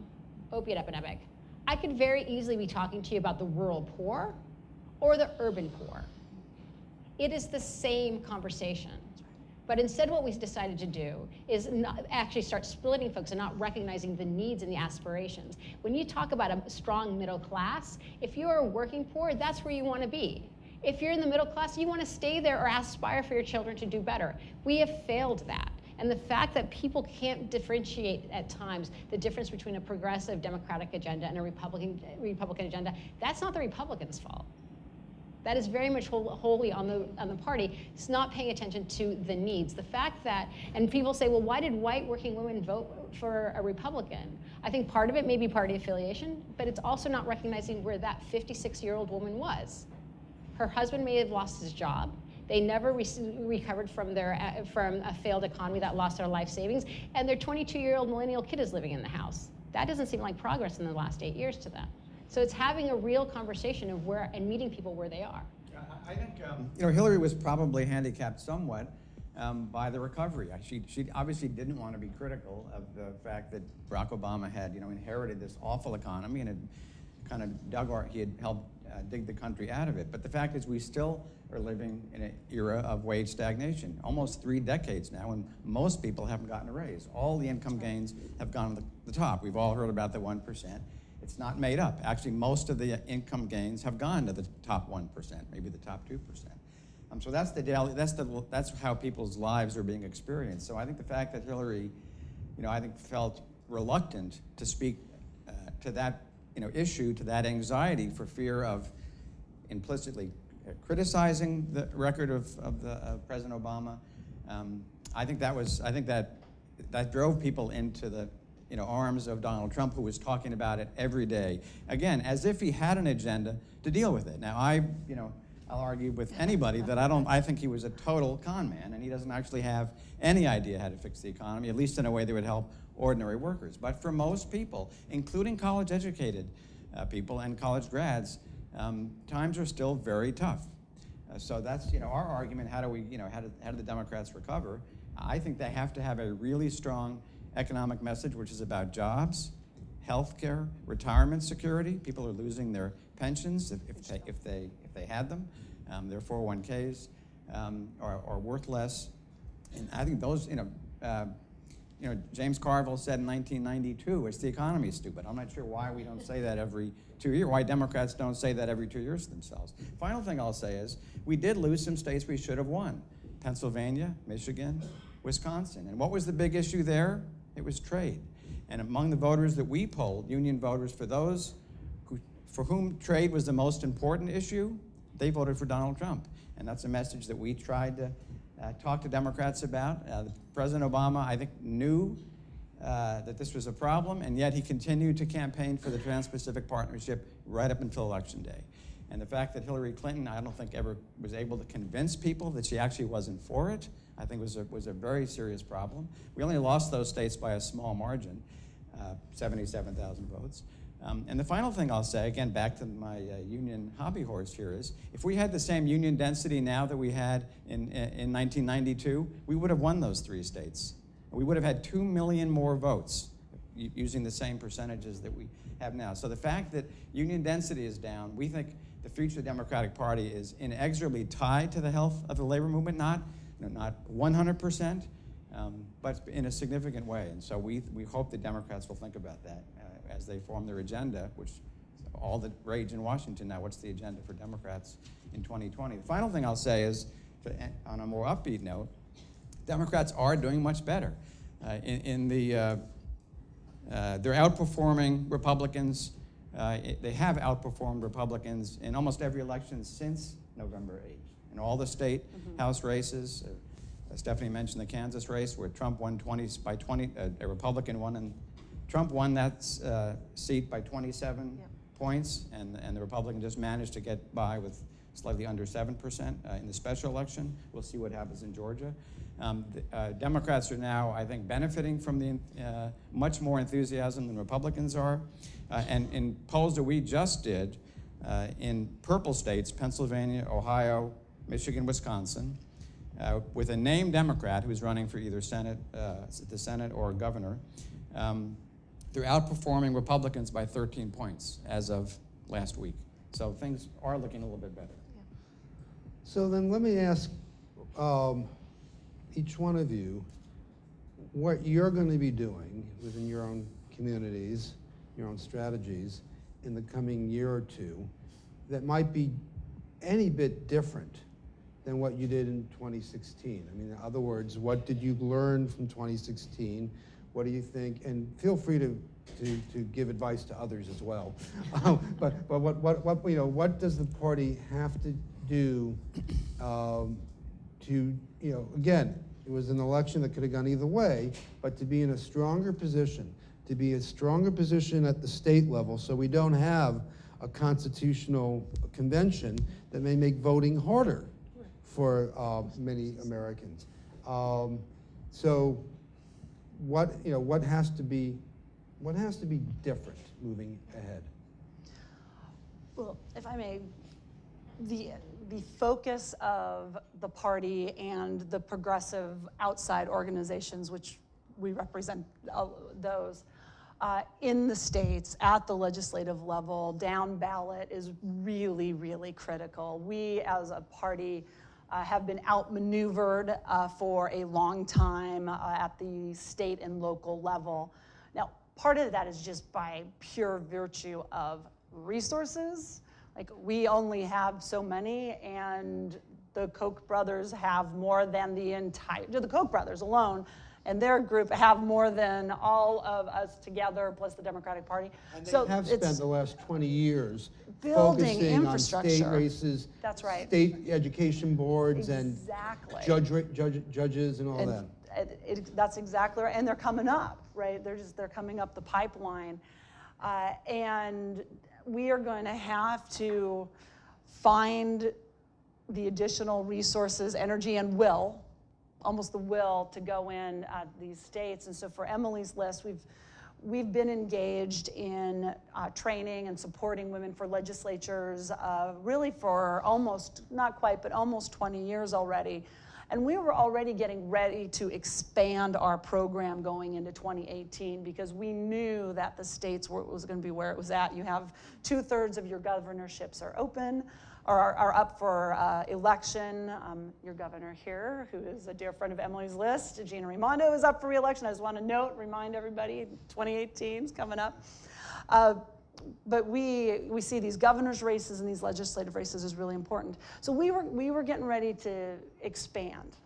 opiate epidemic, I could very easily be talking to you about the rural poor or the urban poor. It is the same conversation. But instead what we decided to do is not actually start splitting folks and not recognizing the needs and the aspirations. When you talk about a strong middle class, if you're working poor, that's where you want to be. If you're in the middle class, you want to stay there or aspire for your children to do better. We have failed that. And the fact that people can't differentiate at times the difference between a progressive Democratic agenda and a Republican agenda, that's not the Republicans' fault. That is very much wholly on the party. It's not paying attention to the needs. The fact that, and people say, well, why did white working women vote for a Republican? I think part of it may be party affiliation, but it's also not recognizing where that 56-year-old woman was. Her husband may have lost his job. They never recovered from a failed economy that lost their life savings, and their 22-year-old millennial kid is living in the house. That doesn't seem like progress in the last 8 years to them. So it's having a real conversation of and meeting people where they are. I think Hillary was probably handicapped somewhat by the recovery. She obviously didn't want to be critical of the fact that Barack Obama had inherited this awful economy and had kind of he had helped dig the country out of it. But the fact is we still are living in an era of wage stagnation, almost 3 decades now, and most people haven't gotten a raise. All the income gains have gone to the top. We've all heard about the 1%. It's not made up. Actually, most of the income gains have gone to the top 1%, maybe the top 2%. So that's how people's lives are being experienced. So I think the fact that Hillary, I think felt reluctant to speak to that issue, to that anxiety for fear of implicitly criticizing the record of President Obama. I think that drove people into the arms of Donald Trump, who was talking about it every day, again, as if he had an agenda to deal with it. Now, I'll argue with anybody that I think he was a total con man, and he doesn't actually have any idea how to fix the economy, at least in a way that would help ordinary workers. But for most people, including college-educated people and college grads, times are still very tough. So that's our argument. How do the Democrats recover? I think they have to have a really strong economic message, which is about jobs, health care, retirement security. People are losing their pensions if they had them. Their 401ks are worth less. And I think those, James Carville said in 1992, it's the economy, stupid. I'm not sure why we don't say that every 2 years, why Democrats don't say that every 2 years themselves. Final thing I'll say is we did lose some states we should have won. Pennsylvania, Michigan, Wisconsin. And what was the big issue there? It was trade. And among the voters that we polled, union voters, for whom trade was the most important issue, they voted for Donald Trump. And that's a message that we tried to talk to Democrats about. President Obama, I think, knew that this was a problem, and yet he continued to campaign for the Trans-Pacific Partnership right up until Election Day. And the fact that Hillary Clinton, I don't think, ever was able to convince people that she actually wasn't for it, I think was a very serious problem. We only lost those states by a small margin, 77,000 votes. And the final thing I'll say, again, back to my union hobby horse here, is if we had the same union density now that we had in 1992, we would have won those 3 states. We would have had 2 million more votes using the same percentages that we have now. So the fact that union density is down, we think the future of the Democratic Party is inexorably tied to the health of the labor movement, not 100%, but in a significant way. And so we hope the Democrats will think about that as they form their agenda, which all the rage in Washington now. What's the agenda for Democrats in 2020? The final thing I'll say is, on a more upbeat note, Democrats are doing much better. They're outperforming Republicans. They have outperformed Republicans in almost every election since November 8th. In all the state House races, Stephanie mentioned the Kansas race where Trump won 20 by 20, a Republican won, and Trump won that seat by 27 points, and the Republican just managed to get by with slightly under 7% in the special election. We'll see what happens in Georgia. Democrats are now, I think, benefiting from the much more enthusiasm than Republicans are. And in polls that we just did in purple states, Pennsylvania, Ohio, Michigan, Wisconsin, with a named Democrat who's running for either the Senate or governor, they're outperforming Republicans by 13 points as of last week. So things are looking a little bit better. So then let me ask each one of you what you're going to be doing within your own communities, your own strategies in the coming year or two that might be any bit different than what you did in 2016. I mean, in other words, what did you learn from 2016? What do you think? And feel free to give advice to others as well. But what does the party have to do to, again, it was an election that could have gone either way, but to be in a stronger position, to be a stronger position at the state level so we don't have a constitutional convention that may make voting harder for many Americans. So what has to be different moving ahead? Well, if I may, the focus of the party and the progressive outside organizations, which we represent those, in the states, at the legislative level, down ballot is really, really critical. We as a party have been outmaneuvered for a long time at the state and local level. Now, part of that is just by pure virtue of resources. Like, we only have so many, and the Koch brothers have more than the Koch brothers alone and their group have more than all of us together, plus the Democratic Party. And they have spent the last 20 years building focusing infrastructure. on state races, That's right. state education boards, Exactly. and judges and all that. That's exactly right, and they're coming up, right? They're coming up the pipeline, and we are going to have to find the additional resources, energy, and will, almost the will to go in these states. And so for Emily's List, we've been engaged in training and supporting women for legislatures really for almost, not quite, but almost 20 years already. And we were already getting ready to expand our program going into 2018 because we knew that the states was going to be where it was at. You have 2/3 of your governorships are open, or are up for election. Your governor here, who is a dear friend of Emily's List, Gina Raimondo, is up for re-election. I just want to remind everybody, 2018 is coming up. But we see these governor's races and these legislative races as really important. So we were getting ready to expand.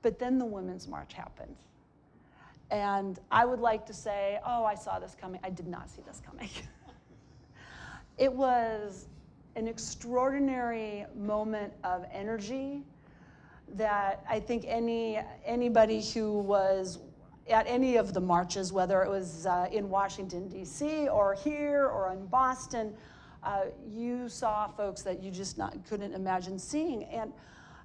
But then the Women's March happened. And I would like to say, oh, I saw this coming. I did not see this coming. It was an extraordinary moment of energy that I think anybody who was at any of the marches, whether it was in Washington, D.C., or here, or in Boston, you saw folks that you just couldn't imagine seeing. And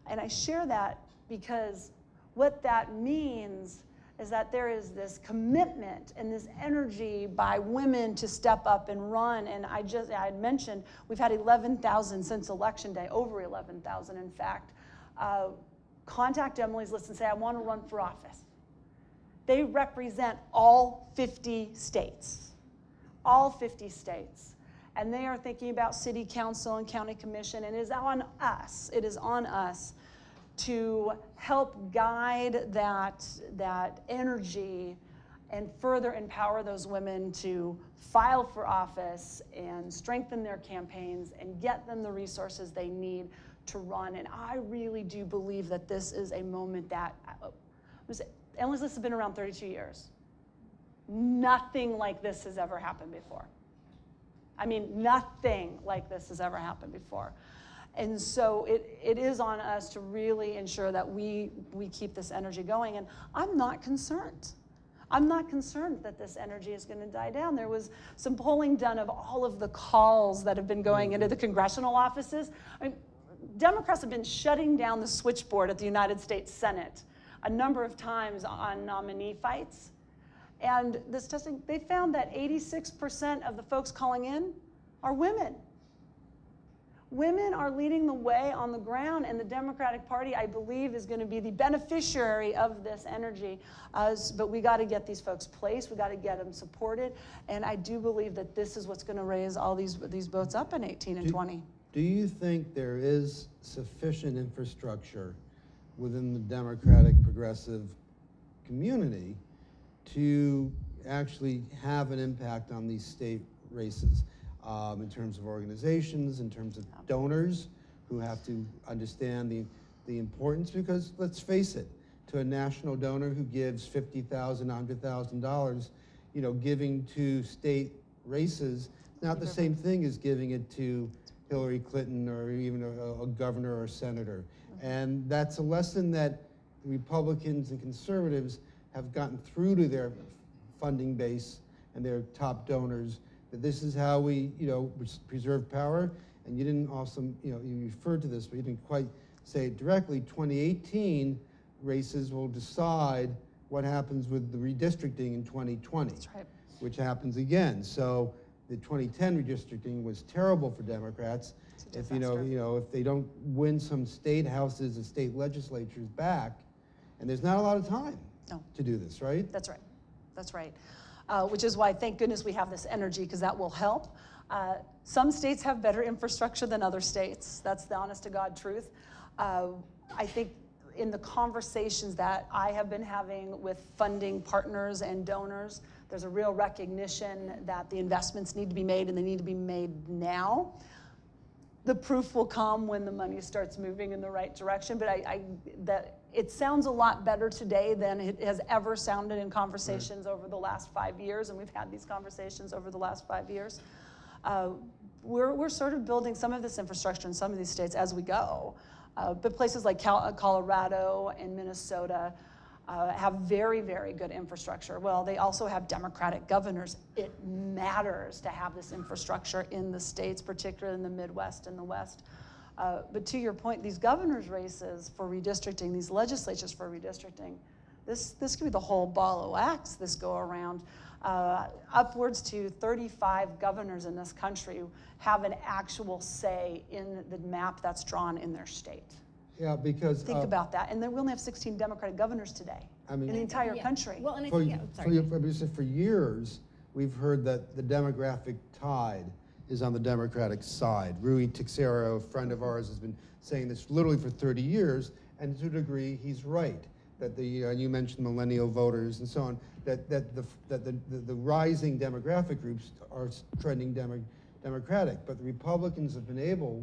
I share that because what that means is that there is this commitment and this energy by women to step up and run. And I had mentioned, we've had 11,000 since Election Day, over 11,000 in fact, contact Emily's List and say, I want to run for office. They represent all 50 states, all 50 states. And they are thinking about city council and county commission, and it is on us to help guide that energy and further empower those women to file for office and strengthen their campaigns and get them the resources they need to run. And I really do believe that this is a moment that, Panelist has been around 32 years. Nothing like this has ever happened before. I mean, nothing like this has ever happened before. And so it is on us to really ensure that we keep this energy going. And I'm not concerned. I'm not concerned that this energy is going to die down. There was some polling done of all of the calls that have been going into the congressional offices. I mean, Democrats have been shutting down the switchboard at the United States Senate a number of times on nominee fights. And this testing, they found that 86% of the folks calling in are women. Women are leading the way on the ground, and the Democratic Party, I believe, is going to be the beneficiary of this energy. But we got to get these folks placed. We got to get them supported. And I do believe that this is what's going to raise all these votes up in 18 and 20. Do you think there is sufficient infrastructure within the Democratic progressive community to actually have an impact on these state races? In terms of organizations, in terms of donors who have to understand the importance, because let's face it, to a national donor who gives $50,000, $100,000, you know, giving to state races, not the same thing as giving it to Hillary Clinton or even a governor or a senator. And that's a lesson that Republicans and conservatives have gotten through to their funding base and their top donors, that this is how we, you know, preserve power. And you didn't also, you know, you referred to this, but you didn't quite say it directly. 2018 races will decide what happens with the redistricting in 2020. That's right. Which happens again. So the 2010 redistricting was terrible for Democrats. If you know, if they don't win some state houses and state legislatures back, and there's not a lot of time to do this, right? That's right. That's right. Which is why, thank goodness, we have this energy, because that will help. Some states have better infrastructure than other states. That's the honest to God truth. I think in the conversations that I have been having with funding partners and donors, there's a real recognition that the investments need to be made, and they need to be made now. The proof will come when the money starts moving in the right direction, but that it sounds a lot better today than it has ever sounded in conversations over the last 5 years, and we've had these conversations over the last 5 years. We're sort of building some of this infrastructure in some of these states as we go, but places like Colorado and Minnesota have very, very good infrastructure. Well, they also have Democratic governors. It matters to have this infrastructure in the states, particularly in the Midwest and the West. But to your point, these governors' races for redistricting, these legislatures for redistricting, this could be the whole ball of wax this go around. Upwards to 35 governors in this country have an actual say in the map that's drawn in their state. Yeah, because Think about that. And then we only have 16 Democratic governors today in the entire country. Well, and for years, we've heard that the demographic tide is on the Democratic side. Rui Teixeira, a friend of ours, has been saying this literally for 30 years, and to a degree, he's right. That you mentioned millennial voters and so on, that the rising demographic groups are trending Democratic, but the Republicans have been able,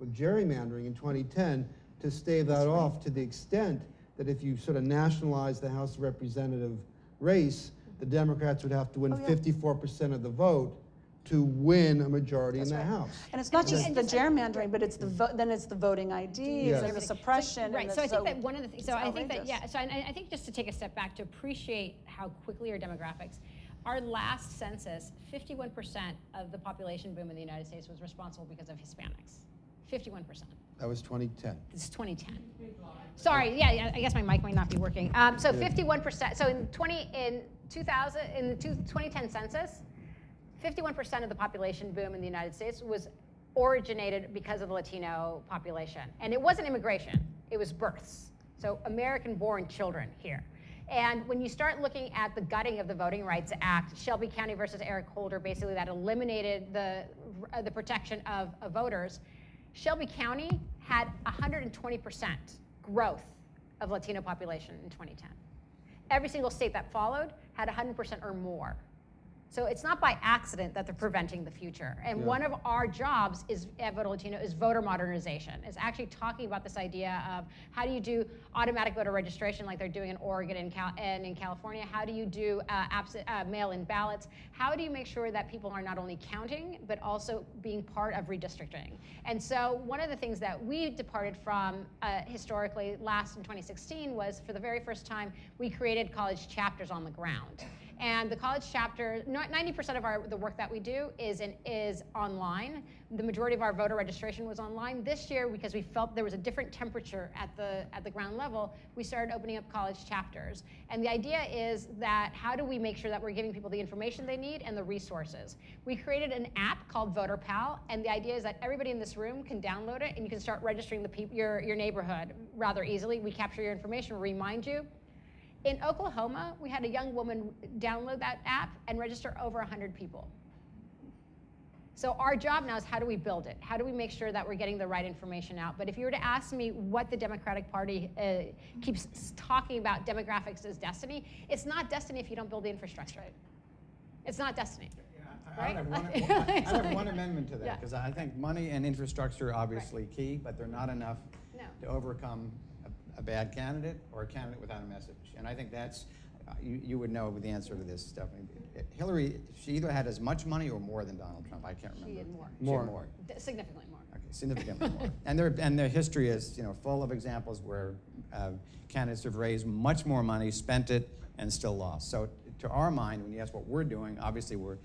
with gerrymandering in 2010, to stave that off to the extent that if you sort of nationalize the House of Representative race, the Democrats would have to win 54% of the vote to win a majority in the House. And it's not just the gerrymandering, but it's then it's the voting IDs, and the suppression. Right. So I think that one of the things. So I think that So I think just to take a step back to appreciate how quickly our demographics. Our last census, 51% of the population boom in the United States was responsible because of Hispanics. 51%. That was 2010. This is 2010. Sorry, yeah, I guess my mic might not be working. So 51%. So in 2010 census, 51% of the population boom in the United States was originated because of the Latino population. And it wasn't immigration, it was births. So American-born children here. And when you start looking at the gutting of the Voting Rights Act, Shelby County versus Eric Holder, basically that eliminated the protection of voters. Shelby County had 120% growth of Latino population in 2010. Every single state that followed had 100% or more. So it's not by accident that they're preventing the future. And one of our jobs at Voto Latino is voter modernization. It's actually talking about this idea of how do you do automatic voter registration like they're doing in Oregon and in California? How do you do mail-in ballots? How do you make sure that people are not only counting, but also being part of redistricting? And so one of the things that we departed from historically last in 2016 was, for the very first time, we created college chapters on the ground. And the college chapter, 90% of the work that we do is online. The majority of our voter registration was online. This year, because we felt there was a different temperature at the ground level, we started opening up college chapters. And the idea is that how do we make sure that we're giving people the information they need and the resources? We created an app called Voter Pal, and the idea is that everybody in this room can download it, and you can start registering your neighborhood rather easily. We capture your information, remind you. In Oklahoma, we had a young woman download that app and register over 100 people. So our job now is how do we build it? How do we make sure that we're getting the right information out? But if you were to ask me what the Democratic Party keeps talking about demographics as destiny, it's not destiny if you don't build the infrastructure. Right. It's not destiny. I have one amendment to that, because I think money and infrastructure are obviously key, but they're not enough to overcome a bad candidate or a candidate without a message. And I think that's, you would know the answer to this, Stephanie. Hillary, she either had as much money or more than Donald Trump. I can't remember. She had more. She had more. Significantly more. Okay, significantly more. And their history is, full of examples where candidates have raised much more money, spent it, and still lost. So to our mind, when you ask what we're doing, obviously we're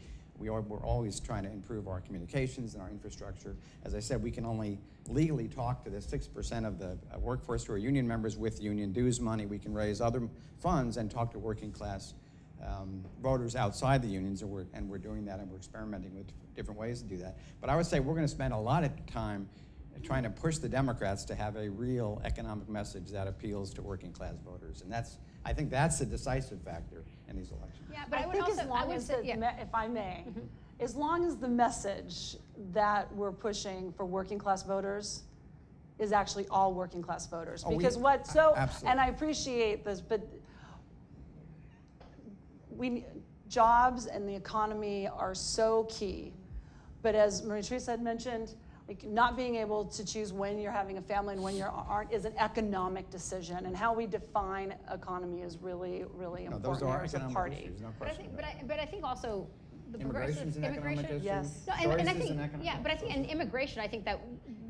always trying to improve our communications and our infrastructure. As I said, we can only legally talk to the 6% of the workforce who are union members with union dues money. We can raise other funds and talk to working class voters outside the unions, and we're doing that, and we're experimenting with different ways to do that. But I would say we're going to spend a lot of time trying to push the Democrats to have a real economic message that appeals to working class voters. And I think that's the decisive factor in these elections. Yeah, but I think as long as, if I may, as long as the message that we're pushing for working class voters is actually all working class voters. Because absolutely. And I appreciate this, but jobs and the economy are so key. But as Maria Teresa had mentioned, like not being able to choose when you're having a family and when you aren't is an economic decision, and how we define economy is really, really important those are here as a party. issues, no question. But I think also the Immigration's an economic issue. Yes. No, Choice and I is think an economic but I think issue. in immigration, I think that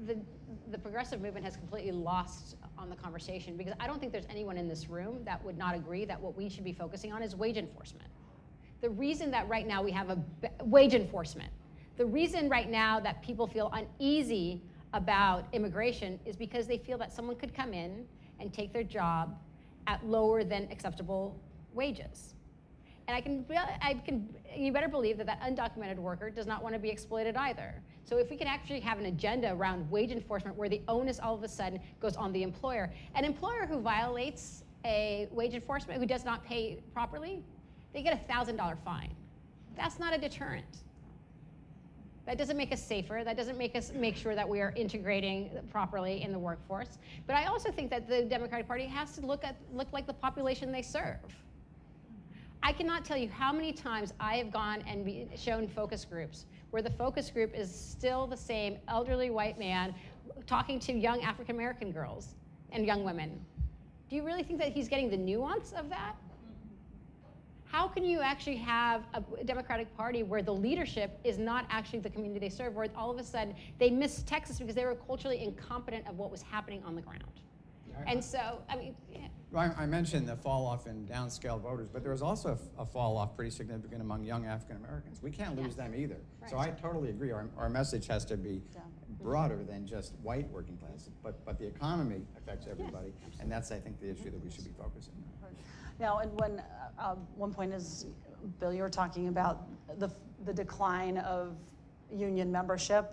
the progressive movement has completely lost on the conversation, because I don't think there's anyone in this room that would not agree that what we should be focusing on is wage enforcement. The reason that right now we have wage enforcement, the reason right now that people feel uneasy about immigration is because they feel that someone could come in and take their job at lower than acceptable wages. And you better believe that undocumented worker does not want to be exploited either. So if we can actually have an agenda around wage enforcement where the onus all of a sudden goes on the employer, an employer who violates a wage enforcement, who does not pay properly, they get a $1,000 fine. That's not a deterrent. That doesn't make us safer. That doesn't make us make sure that we are integrating properly in the workforce. But I also think that the Democratic Party has to look like the population they serve. I cannot tell you how many times I have gone and shown focus groups where the focus group is still the same elderly white man talking to young African American girls and young women. Do you really think that he's getting the nuance of that? How can you actually have a Democratic Party where the leadership is not actually the community they serve, where all of a sudden they missed Texas because they were culturally incompetent of what was happening on the ground? And so, I mean, I mentioned the fall off in downscale voters, but there was also a fall off pretty significant among young African Americans. We can't lose them either. Right. So I totally agree. Our message has to be broader than just white working class, but the economy affects everybody, and that's, I think, the issue that we should be focusing on. Now, and when one point is, Bill, you were talking about the decline of union membership.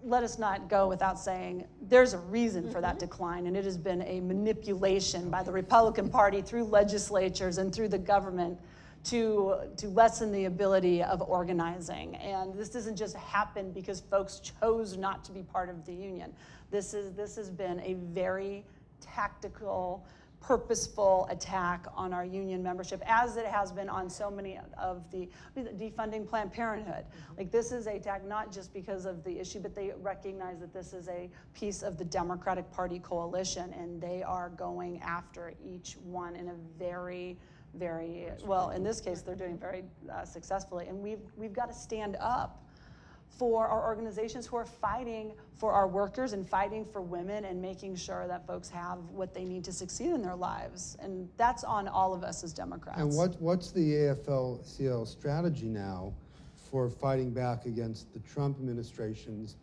Let us not go without saying there's a reason for that decline, and it has been a manipulation by the Republican Party through legislatures and through the government to lessen the ability of organizing. And this doesn't just happen because folks chose not to be part of the union. This has been a very tactical, purposeful attack on our union membership, as it has been on so many of the defunding Planned Parenthood. Like, this is a attack not just because of the issue, but they recognize that this is a piece of the Democratic Party coalition, and they are going after each one in a very, very, well, in this case, they're doing very successfully. And we've got to stand up for our organizations who are fighting for our workers and fighting for women and making sure that folks have what they need to succeed in their lives. And that's on all of us as Democrats. And what's the AFL-CIO strategy now for fighting back against the Trump administration's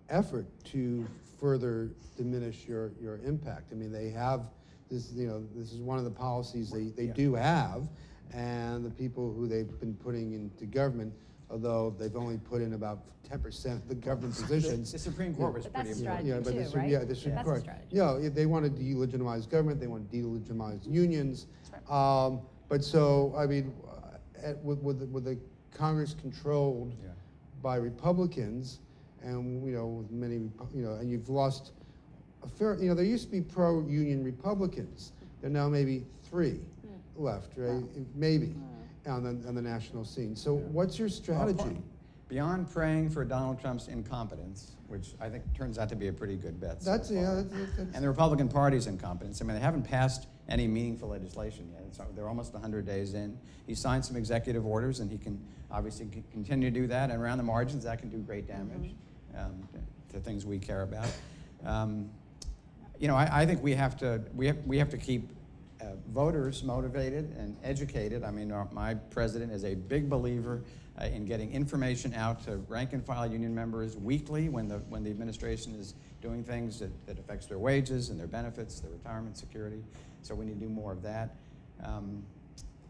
effort to further diminish your impact? I mean, they have this, this is one of the policies they do have, and the people who they've been putting into government, although they've only put in about 10% of the government positions. The Supreme Court was But pretty that's important. strategy too, right? Yeah, the Supreme That's Court. a strategy. Yeah, they want to delegitimize government, they want to delegitimize unions. That's right. But so, I mean, with the Congress controlled by Republicans, and with many, and you've lost a fair, there used to be pro-union Republicans. There are now maybe 3 left, right? Maybe on the national scene. So what's your strategy? Beyond praying for Donald Trump's incompetence, which I think turns out to be a pretty good bet. That's And the Republican Party's incompetence. I mean, they haven't passed any meaningful legislation yet. They're almost 100 days in. He signed some executive orders, and he can obviously continue to do that. And around the margins, that can do great damage to things we care about. I think we have to keep voters motivated and educated. I mean, my president is a big believer in getting information out to rank and file union members weekly when the administration is doing things that affects their wages and their benefits, their retirement security. So we need to do more of that.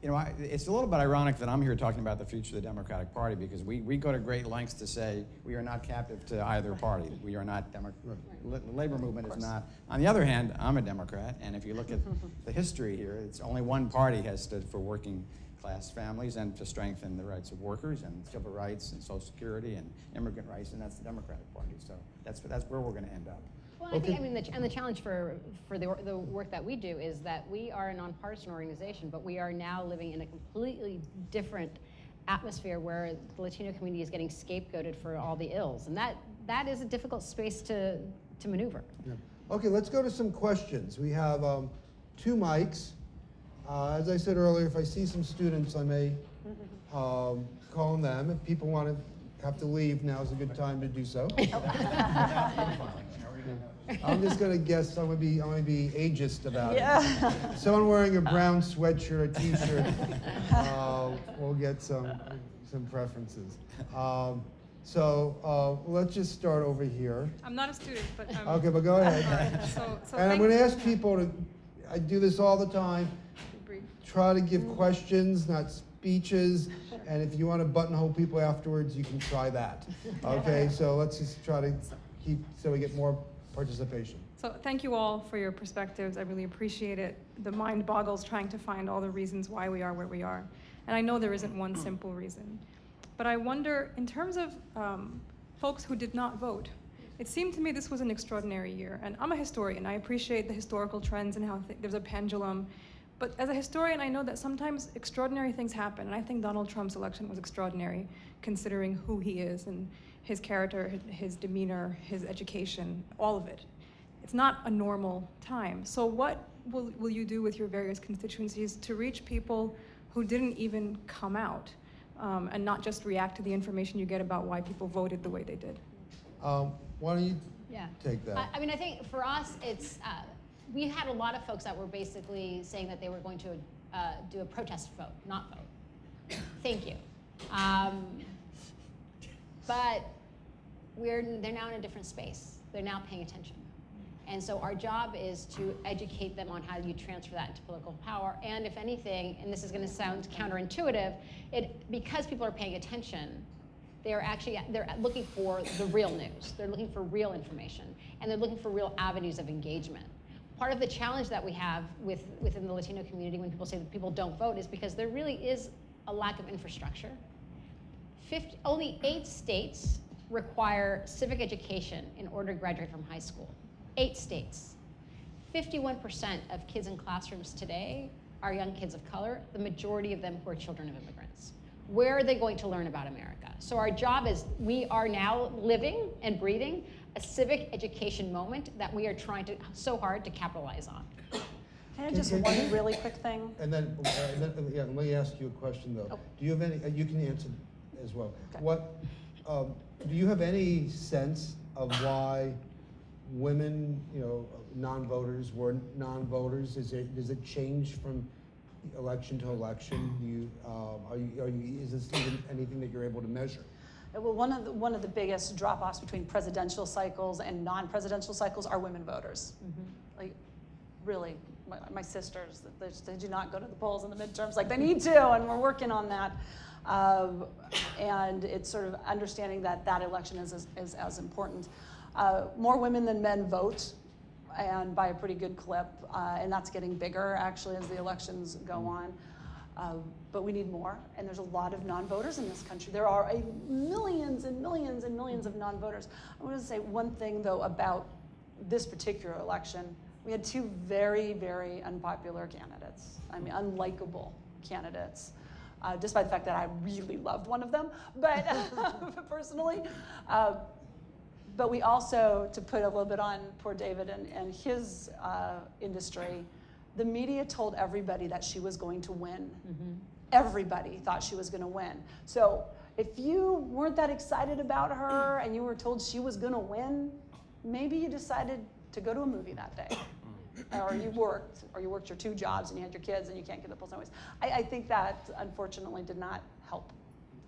It's a little bit ironic that I'm here talking about the future of the Democratic Party, because we go to great lengths to say we are not captive to either party. We are not the labor movement is not. On the other hand, I'm a Democrat, and if you look at the history here, it's only one party has stood for working class families and to strengthen the rights of workers and civil rights and Social Security and immigrant rights, and that's the Democratic Party. So that's where we're going to end up. Well, I think, the challenge for the work that we do is that we are a nonpartisan organization, but we are now living in a completely different atmosphere where the Latino community is getting scapegoated for all the ills, and that is a difficult space to maneuver. Yeah. Okay, let's go to some questions. We have 2 mics. As I said earlier, if I see some students, I may call on them. If people have to leave, now's a good time to do so. I'm just going to guess. I'm going to be ageist about it. Someone wearing a brown sweatshirt, a T-shirt, we'll get some preferences. So let's just start over here. I'm not a student, but I'm... Okay, but go ahead. So And I'm going to ask people to. I do this all the time. Try to give questions, not speeches. And if you want to buttonhole people afterwards, you can try that. Okay, so let's just try to keep so we get more participation. So thank you all for your perspectives. I really appreciate it. The mind boggles trying to find all the reasons why we are where we are. And I know there isn't one simple reason. But I wonder, in terms of folks who did not vote, it seemed to me this was an extraordinary year. And I'm a historian. I appreciate the historical trends and how there's a pendulum. But as a historian, I know that sometimes extraordinary things happen. And I think Donald Trump's election was extraordinary, considering who he is and his character, his demeanor, his education, all of it. It's not a normal time. So what will you do with your various constituencies to reach people who didn't even come out and not just react to the information you get about why people voted the way they did? Why don't you take that? I mean, I think for us, it's we had a lot of folks that were basically saying that they were going to do a protest vote, not vote. Thank you. But they're now in a different space. They're now paying attention. And so our job is to educate them on how you transfer that into political power. And if anything, and this is going to sound counterintuitive, because people are paying attention, they're looking for the real news. They're looking for real information, and they're looking for real avenues of engagement. Part of the challenge that we have within the Latino community when people say that people don't vote is because there really is a lack of infrastructure. Only 8 states require civic education in order to graduate from high school. 8 states. 51% of kids in classrooms today are young kids of color, the majority of them who are children of immigrants. Where are they going to learn about America? So our job is, we are now living and breathing a civic education moment that we are trying to so hard to capitalize on. Can I just one really quick thing? And then, yeah, let me ask you a question though. Oh. Do you have any, you can answer as well. Okay. What, do you have any sense of why women, non-voters were non-voters? Does it change from election to election? Is this even anything that you're able to measure? Well, one of the biggest drop-offs between presidential cycles and non-presidential cycles are women voters. Like, really, my sisters, they do not go to the polls in the midterms like they need to, and we're working on that. And it's sort of understanding that that election is as important. More women than men vote, and by a pretty good clip, and that's getting bigger actually as the elections go on. But we need more, and there's a lot of non-voters in this country. There are millions and millions and millions of non-voters. I want to say one thing though about this particular election. We had 2 very, very unpopular candidates. I mean, unlikable candidates. Despite the fact that I really loved one of them, but personally. But we also, to put a little bit on poor David and his industry, the media told everybody that she was going to win. Everybody thought she was going to win. So if you weren't that excited about her and you were told she was going to win, maybe you decided to go to a movie that day. Or you worked your 2 jobs and you had your kids and you can't get the polls anyways. I think that unfortunately did not help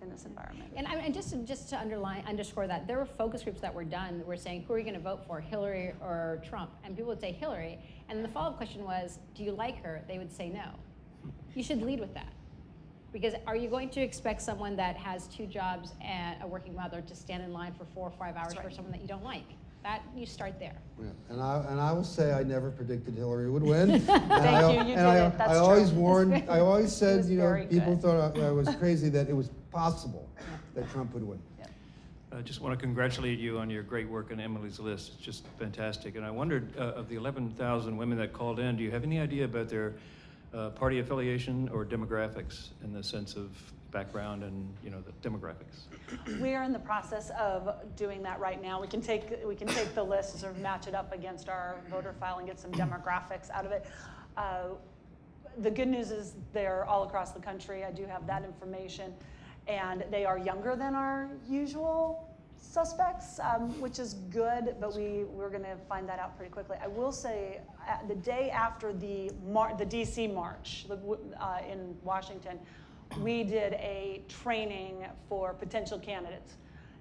in this environment. And just to underscore that, there were focus groups that were done that were saying, who are you going to vote for, Hillary or Trump? And people would say Hillary. And the follow-up question was, do you like her? They would say no. You should lead with that. Because are you going to expect someone that has 2 jobs and a working mother to stand in line for 4 or 5 hours for someone that you don't like? That, you start there. Yeah. And I will say I never predicted Hillary would win. Thank you, you did it. That's I always true. warned, I always It said, was very people good. thought I was crazy that it was possible that Trump would win. I just want to congratulate you on your great work on Emily's List. It's just fantastic. And I wondered, of the 11,000 women that called in, do you have any idea about their party affiliation or demographics in the sense of background and the demographics? We are in the process of doing that right now. We can take the list and sort of match it up against our voter file and get some demographics out of it. The good news is they're all across the country. I do have that information. And they are younger than our usual suspects, which is good, but we're going to find that out pretty quickly. I will say, the day after the DC march in Washington, we did a training for potential candidates.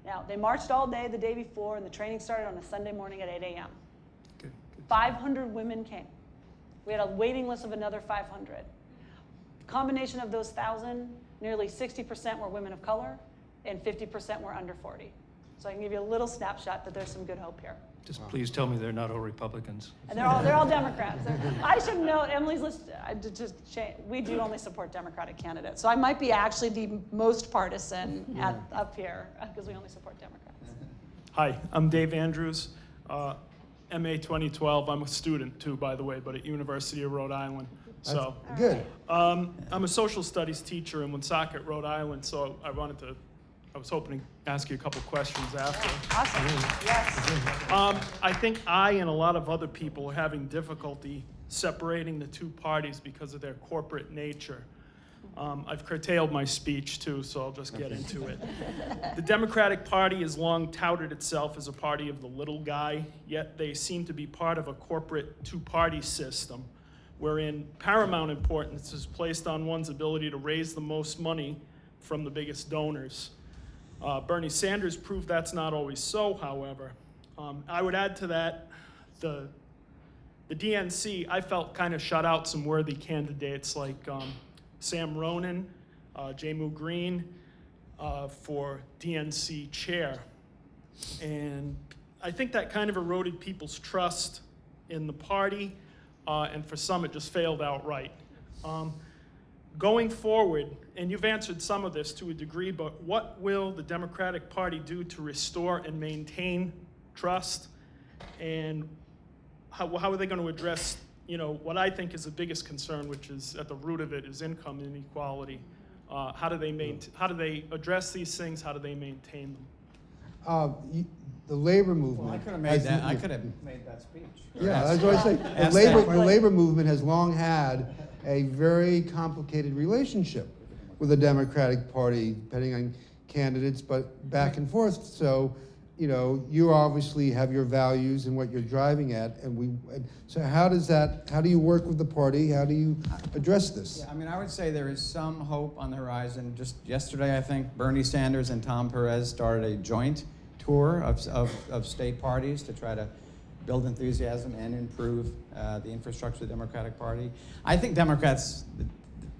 Now, they marched all day the day before, and the training started on a Sunday morning at 8 a.m. Okay. 500 women came. We had a waiting list of another 500. Combination of those 1,000, nearly 60% were women of color, and 50% were under 40. So I can give you a little snapshot that there's some good hope here. Just please tell me they're not all Republicans. And they're all Democrats. I should note, Emily's List, we do only support Democratic candidates. So I might be actually the most partisan up here, because we only support Democrats. Hi, I'm Dave Andrews, MA 2012. I'm a student too, by the way, but at University of Rhode Island. So Good. I'm a social studies teacher in Woonsocket, Rhode Island, so I was hoping to ask you a couple questions after. Awesome. Yes. I think I and a lot of other people are having difficulty separating the 2 parties because of their corporate nature. I've curtailed my speech too, so I'll just get into it. The Democratic Party has long touted itself as a party of the little guy, yet they seem to be part of a corporate 2-party system, wherein paramount importance is placed on one's ability to raise the most money from the biggest donors. Bernie Sanders proved that's not always so, however. I would add to that, the DNC, I felt kind of shut out some worthy candidates like Sam Ronan, Jamu Green for DNC chair. And I think that kind of eroded people's trust in the party, and for some it just failed outright. going forward, and you've answered some of this to a degree, but what will the Democratic Party do to restore and maintain trust? And how are they going to address, what I think is the biggest concern, which is at the root of it, is income inequality? How do they address these things? How do they maintain them? The labor movement. Well, I could have made that. I could have made that speech. Yeah, that's what I say. The labor movement has long had a very complicated relationship with the Democratic Party, depending on candidates, but back and forth. So, you obviously have your values and what you're driving at, so how do you work with the party? How do you address this? Yeah, I mean, I would say there is some hope on the horizon. Just yesterday, I think Bernie Sanders and Tom Perez started a joint tour of state parties to try to build enthusiasm and improve the infrastructure of the Democratic Party. I think Democrats, the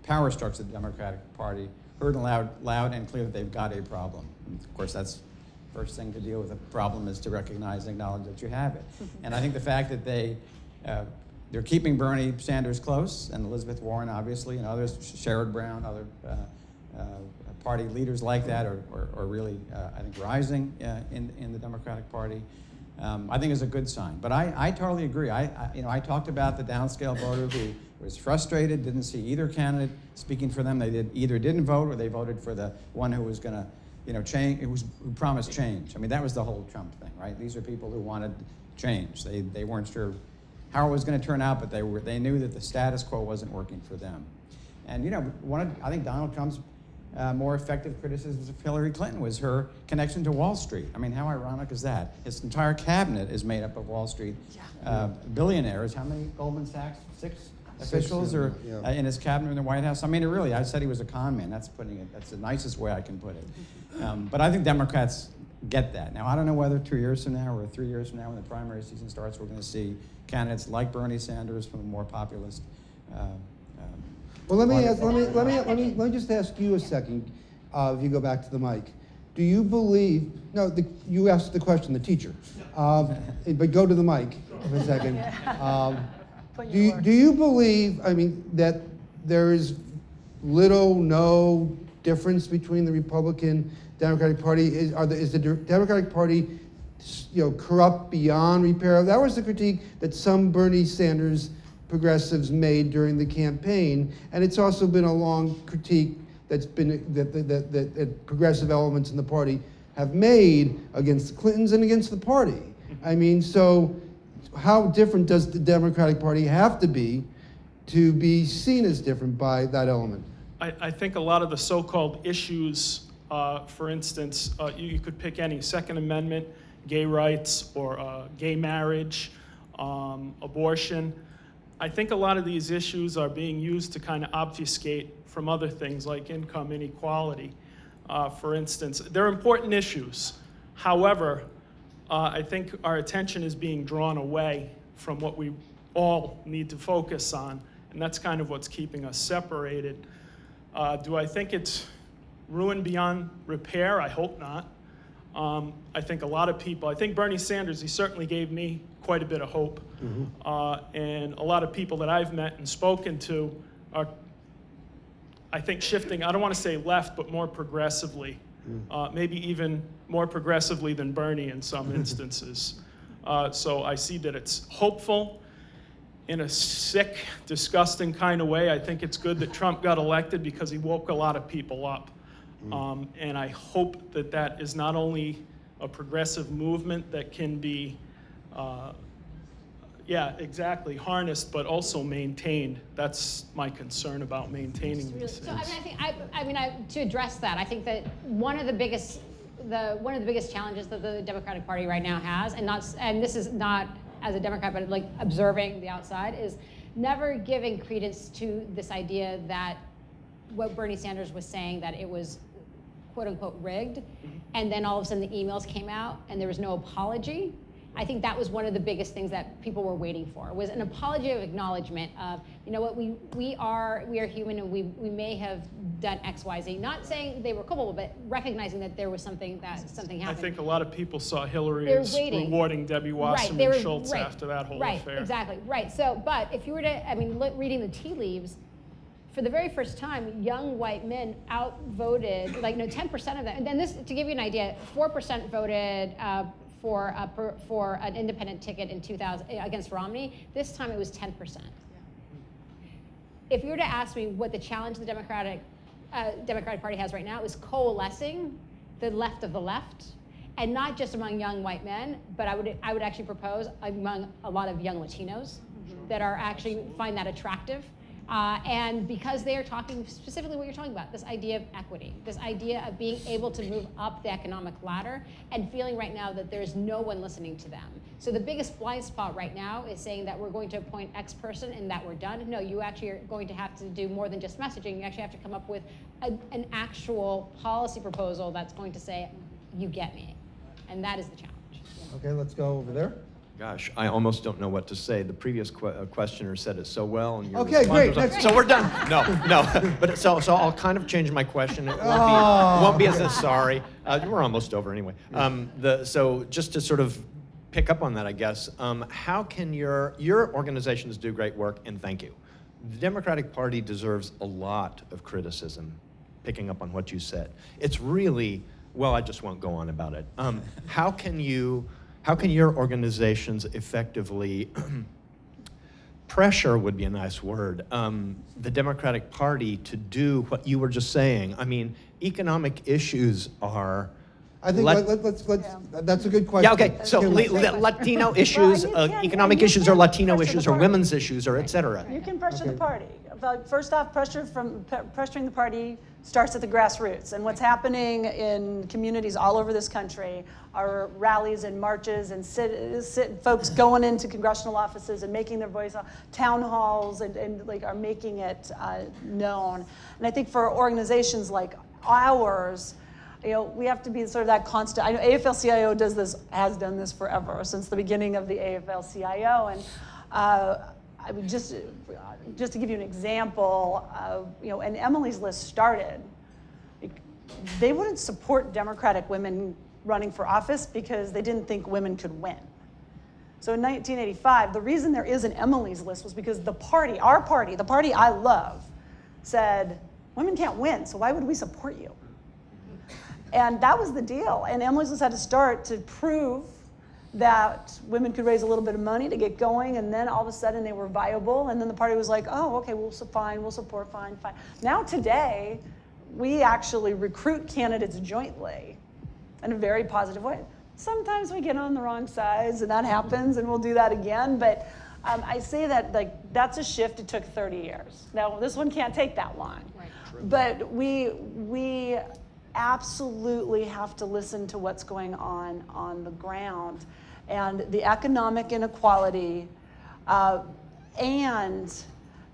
power structure of the Democratic Party, heard loud and clear that they've got a problem. And of course, that's the first thing to deal with a problem is to recognize and acknowledge that you have it. And I think the fact that they're keeping Bernie Sanders close, and Elizabeth Warren, obviously, and others, Sherrod Brown, other party leaders like that are really, I think, rising in the Democratic Party. I think is a good sign. But I totally agree. I talked about the downscale voter who was frustrated, didn't see either candidate speaking for them. They either didn't vote or they voted for the one who was going to, change, who promised change. I mean, that was the whole Trump thing, right? These are people who wanted change. They weren't sure how it was going to turn out, but they knew that the status quo wasn't working for them. And I think Donald Trump's more effective criticisms of Hillary Clinton was her connection to Wall Street. I mean, how ironic is that? His entire cabinet is made up of Wall Street billionaires. How many Goldman Sachs? 6 officials are in his cabinet in the White House. I mean, I said he was a con man. That's the nicest way I can put it. But I think Democrats get that. Now, I don't know whether 2 years from now or 3 years from now when the primary season starts, we're going to see candidates like Bernie Sanders from a more populist Well, let me just ask you a second. If you go back to the mic, do you believe? No, you asked the question, the teacher. But go to the mic for a second. Do you believe? I mean, that there is little, no difference between the Republican Democratic Party. Is the Democratic Party, corrupt beyond repair? That was the critique that some Bernie Sanders progressives made during the campaign, and it's also been a long critique that's been that progressive elements in the party have made against the Clintons and against the party. I mean, so how different does the Democratic Party have to be seen as different by that element? I think a lot of the so-called issues, for instance, you could pick any, Second Amendment, gay rights, or gay marriage, abortion. I think a lot of these issues are being used to kind of obfuscate from other things like income inequality. For instance, they're important issues. However, I think our attention is being drawn away from what we all need to focus on, and that's kind of what's keeping us separated. Do I think it's ruined beyond repair? I hope not. I think a lot of people, I think Bernie Sanders, he certainly gave me quite a bit of hope. And a lot of people that I've met and spoken to are, I think, shifting, I don't want to say left, but more progressively. Maybe even more progressively than Bernie in some instances. So I see that it's hopeful in a sick, disgusting kind of way. I think it's good that Trump got elected because he woke a lot of people up. And I hope that that is not only a progressive movement that can be, harnessed, but also maintained. That's my concern about maintaining these things. So to address that, I think that one of the biggest challenges that the Democratic Party right now has, and this is not as a Democrat, but like observing the outside, is never giving credence to this idea that what Bernie Sanders was saying, that it was quote unquote rigged, and then all of a sudden the emails came out and there was no apology. I think that was one of the biggest things that people were waiting for, was an apology of acknowledgement of, we are human and we may have done X, Y, Z. Not saying they were culpable, but recognizing that there was something happened. I think a lot of people saw Hillary as rewarding Debbie Wasserman Schultz after that whole affair. Exactly, right. So, but if you were to, reading the tea leaves, for the very first time, young white men outvoted, 10% of them. And then this, to give you an idea, 4% voted for an independent ticket in 2000 against Romney. This time it was 10%. If you were to ask me what the challenge the Democratic Party has right now, is coalescing the left of the left, and not just among young white men, but I would actually propose among a lot of young Latinos that are actually find that attractive. And because they are talking specifically what you're talking about, this idea of equity, this idea of being able to move up the economic ladder and feeling right now that there's no one listening to them. So the biggest blind spot right now is saying that we're going to appoint X person and that we're done. No, you actually are going to have to do more than just messaging. You actually have to come up with an actual policy proposal that's going to say, you get me. And that is the challenge. Okay, let's go over there. Gosh, I almost don't know what to say. The previous questioner said it so well, and your Okay, response great, was that's- so we're done. No, but so I'll kind of change my question. It won't be as sorry. We're almost over anyway. So just to sort of pick up on that, I guess, how can your organizations do great work, and thank you. The Democratic Party deserves a lot of criticism, picking up on what you said. It's really, well, I just won't go on about it. How can your organizations effectively pressure would be a nice word, the Democratic Party to do what you were just saying? I mean, economic issues are... I think let's that's a good question. Yeah, okay, so Latino issues, Well, you can, economic and you issues, can or Latino pressure the issues, or party. women's issues, or et cetera. You can pressure the Okay. party. But first off, pressuring the party starts at the grassroots. And what's happening in communities all over this country are rallies and marches and folks going into congressional offices and making their voice, town halls, and like are making it known. And I think for organizations like ours, we have to be sort of that constant. I know AFL-CIO has done this forever, since the beginning of the AFL-CIO. And I would just to give you an example of, and Emily's List started, they wouldn't support Democratic women running for office because they didn't think women could win. So in 1985, the reason there is an Emily's List was because the party, our party, the party I love, said, women can't win, so why would we support you? And that was the deal. And Emily's List had to start to prove that women could raise a little bit of money to get going, and then all of a sudden they were viable, and then the party was like, oh, okay, we'll support, fine. Now today, we actually recruit candidates jointly in a very positive way. Sometimes we get on the wrong sides, and that happens, and we'll do that again, but I say that that's a shift. It took 30 years. Now, this one can't take that long. Right. But we absolutely have to listen to what's going on the ground, and the economic inequality and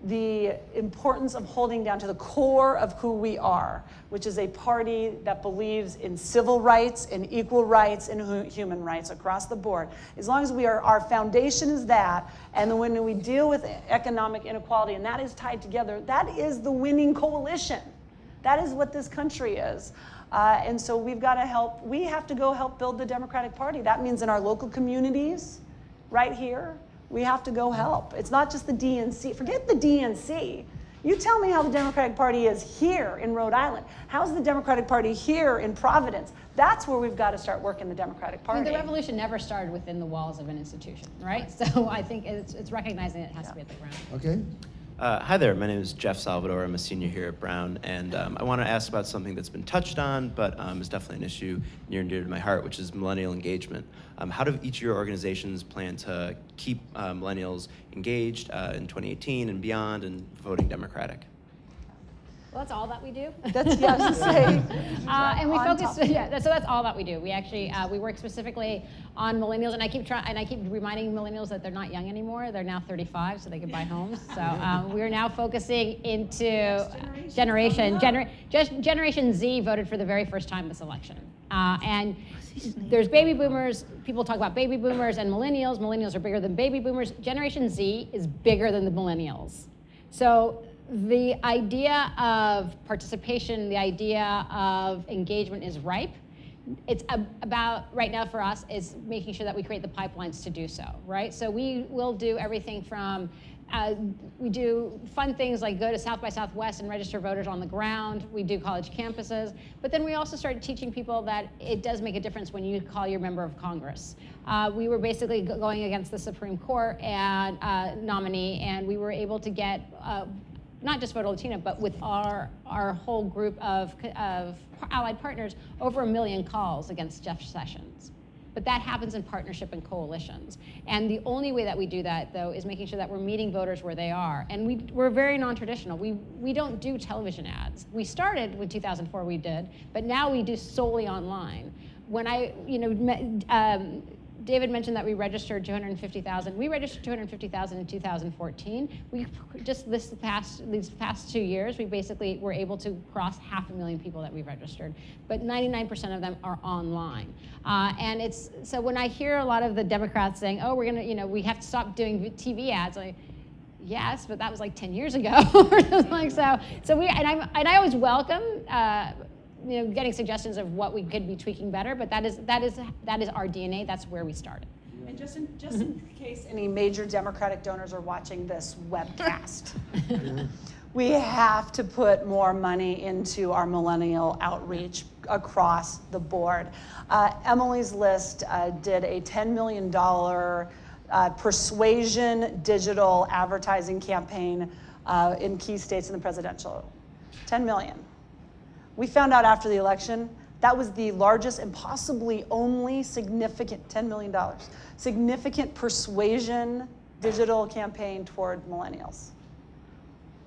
the importance of holding down to the core of who we are, which is a party that believes in civil rights and equal rights and human rights across the board. As long as our foundation is that, and when we deal with economic inequality and that is tied together, that is the winning coalition. That is what this country is. And so we have to go help build the Democratic Party. That means in our local communities, right here, we have to go help. It's not just the DNC. Forget the DNC. You tell me how the Democratic Party is here in Rhode Island. How's the Democratic Party here in Providence? That's where we've got to start working the Democratic Party. I mean, the revolution never started within the walls of an institution, right? So I think it's recognizing it has to be at the ground. Okay. Hi there, my name is Jeff Salvador. I'm a senior here at Brown, and I want to ask about something that's been touched on, but is definitely an issue near and dear to my heart, which is millennial engagement. How do each of your organizations plan to keep millennials engaged in 2018 and beyond and voting Democratic? Well, that's all that we do. That's, yeah, I was just saying. And we On focus, top. so that's all that we do. We actually, we work specifically on millennials, and I keep reminding millennials that they're not young anymore. They're now 35, so they can buy homes. So we're now focusing into Generation Z voted for the very first time this election. And there's baby boomers, people talk about baby boomers and millennials. Millennials are bigger than baby boomers. Generation Z is bigger than the millennials. So the idea of participation, the idea of engagement is ripe. It's about, right now for us, is making sure that we create the pipelines to do so, right? So we will do everything from we do fun things like go to South by Southwest and register voters on the ground. We do college campuses. But then we also started teaching people that it does make a difference when you call your member of Congress. We were basically going against the Supreme Court and nominee, and we were able to get not just Voto Latino, but with our whole group of allied partners, over 1 million calls against Jeff Sessions. But that happens in partnership and coalitions. And the only way that we do that, though, is making sure that we're meeting voters where they are. And we're very non-traditional. We don't do television ads. We started in 2004, we did, but now we do solely online. When David mentioned that we registered 250,000. We registered 250,000 in 2014. We just these past 2 years, we basically were able to cross 500,000 people that we registered. But 99% of them are online. And it's so when I hear a lot of the Democrats saying, "Oh, we're gonna, we have to stop doing TV ads," like, yes, but that was like 10 years ago. Like so we and I always welcome. Getting suggestions of what we could be tweaking better, but that is our DNA. That's where we started. And just in case any major Democratic donors are watching this webcast, we have to put more money into our millennial outreach across the board. Emily's List did a $10 million persuasion digital advertising campaign in key states in the presidential. 10 million. We found out after the election that was the largest and possibly only significant, $10 million, significant persuasion digital campaign toward millennials.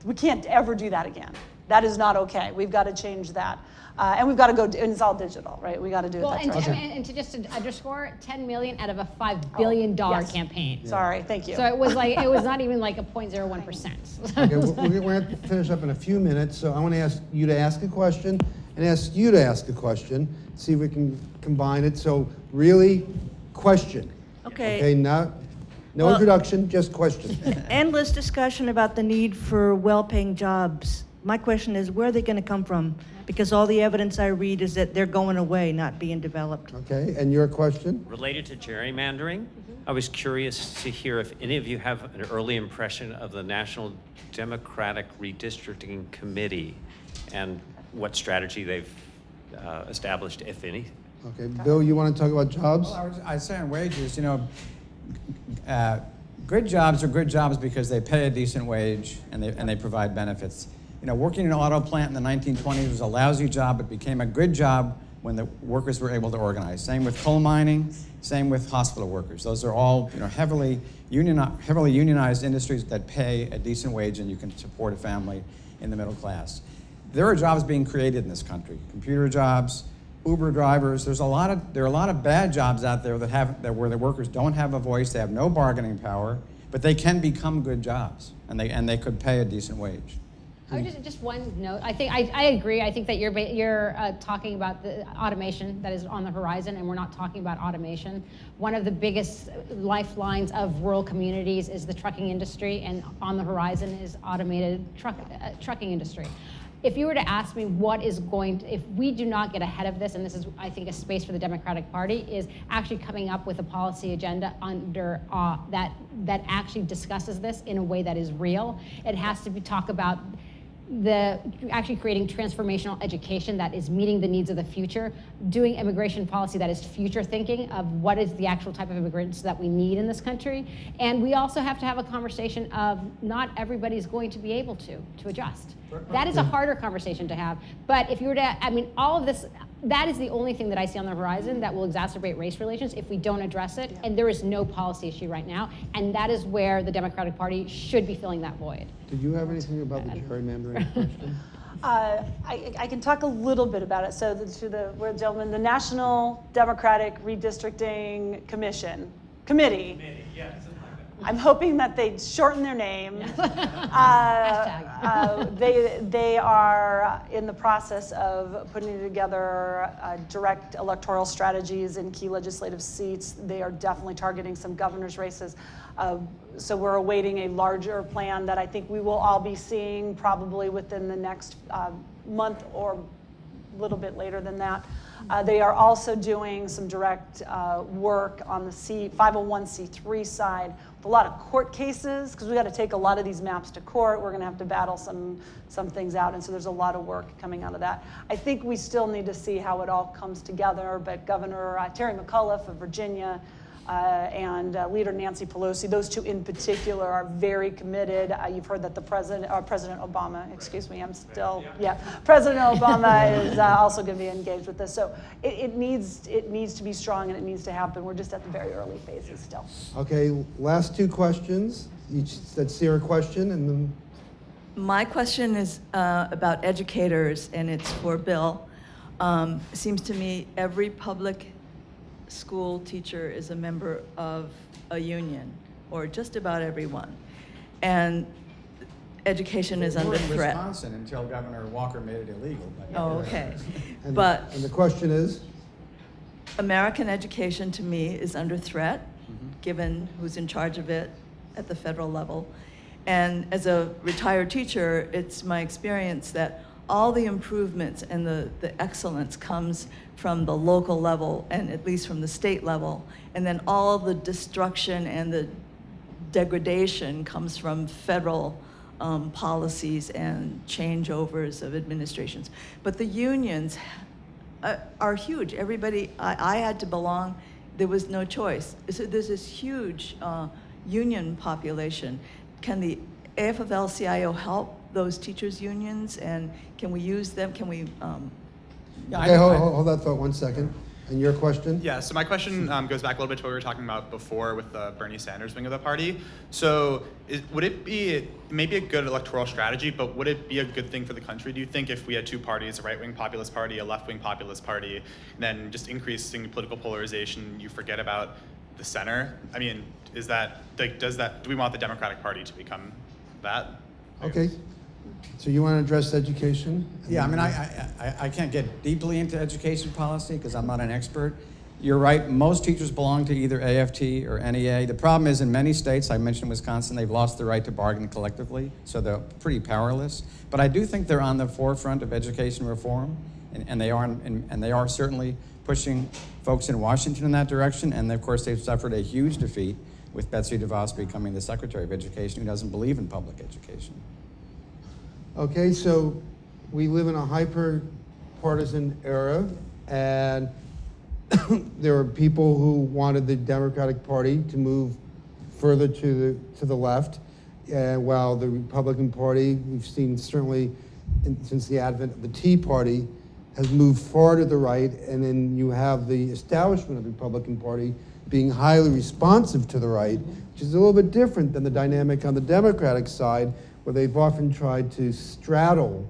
We can't ever do that again. That is not okay. We've got to change that. And we've got to go, and it's all digital, right? We got to do it. And to underscore, 10 million out of a $5 billion campaign. Yeah. Sorry, thank you. So it was not even like a 0.01%. Okay, we're going to finish up in a few minutes, so I want to ask you to ask a question and ask you to ask a question, see if we can combine it. So really, question. Okay. Okay, no introduction, just question. Endless discussion about the need for well-paying jobs. My question is, where are they going to come from? Because all the evidence I read is that they're going away, not being developed. Okay, and your question? Related to gerrymandering, I was curious to hear if any of you have an early impression of the National Democratic Redistricting Committee and what strategy they've established, if any. Okay, Bill, you want to talk about jobs? Well, I'd say on wages, good jobs are good jobs because they pay a decent wage and they provide benefits. Working in an auto plant in the 1920s was a lousy job. It became a good job when the workers were able to organize. Same with coal mining, same with hospital workers. Those are all heavily unionized industries that pay a decent wage and you can support a family in the middle class. There are jobs being created in this country, computer jobs, Uber drivers. There are a lot of bad jobs out there where the workers don't have a voice, they have no bargaining power, but they can become good jobs and they could pay a decent wage. Just one note. I agree. I think that you're talking about the automation that is on the horizon, and we're not talking about automation. One of the biggest lifelines of rural communities is the trucking industry, and on the horizon is automated trucking industry. If you were to ask me if we do not get ahead of this, and this is, I think, a space for the Democratic Party, is actually coming up with a policy agenda under that actually discusses this in a way that is real. It has to talk about actually creating transformational education that is meeting the needs of the future, doing immigration policy that is future thinking of what is the actual type of immigrants that we need in this country. And we also have to have a conversation of not everybody's going to be able to adjust. That is a harder conversation to have. But if you were to, all of this, that is the only thing that I see on the horizon that will exacerbate race relations if we don't address it. And there is no policy issue right now. And that is where the Democratic Party should be filling that void. Did you have anything about the gerrymandering question? I can talk a little bit about it. So gentlemen, the National Democratic Redistricting Committee. Yeah. I'm hoping that they shorten their name. They are in the process of putting together direct electoral strategies in key legislative seats. They are definitely targeting some governor's races. So we're awaiting a larger plan that I think we will all be seeing probably within the next month or a little bit later than that. They are also doing some direct work on the 501c3 side with a lot of court cases, because we got to take a lot of these maps to court. We're going to have to battle some things out, and so there's a lot of work coming out of that. I think we still need to see how it all comes together, but Governor Terry McAuliffe of Virginia and Leader Nancy Pelosi, those two in particular, are very committed. You've heard that the President Obama, excuse me, I'm still, yeah, President Obama is also going to be engaged with this. So it needs to be strong, and it needs to happen. We're just at the very early phases still. Okay, last two questions. Let's see our question, and then. My question is about educators, and it's for Bill. It seems to me every public school teacher is a member of a union, or just about everyone. And education is under in threat. Wisconsin until Governor Walker made it illegal. But Oh, okay. And, But and the question is? American education, to me, is under threat, given who's in charge of it at the federal level. And as a retired teacher, it's my experience that all the improvements and the excellence comes from the local level, and at least from the state level. And then all the destruction and the degradation comes from federal policies and changeovers of administrations. But the unions are huge. Everybody, I had to belong, there was no choice. So there's this huge union population. Can the AFL-CIO help those teachers' unions, and can we use them? Can we? Okay, hold that thought 1 second. And your question? Yeah, so my question goes back a little bit to what we were talking about before with the Bernie Sanders wing of the party. So would it be maybe a good electoral strategy, but would it be a good thing for the country, do you think, if we had two parties, a right-wing populist party, a left-wing populist party, then just increasing political polarization, you forget about the center? I mean, is that, like, do we want the Democratic Party to become that? Okay. So you want to address education? Yeah, I mean, I can't get deeply into education policy because I'm not an expert. You're right, most teachers belong to either AFT or NEA. The problem is in many states, I mentioned Wisconsin, they've lost the right to bargain collectively, so they're pretty powerless. But I do think they're on the forefront of education reform, and they are certainly pushing folks in Washington in that direction, and of course they've suffered a huge defeat with Betsy DeVos becoming the Secretary of Education, who doesn't believe in public education. Okay, so we live in a hyper-partisan era, and there are people who wanted the Democratic Party to move further to the left, while the Republican Party, we've seen certainly since the advent of the Tea Party, has moved far to the right, and then you have the establishment of the Republican Party being highly responsive to the right, which is a little bit different than the dynamic on the Democratic side, where they've often tried to straddle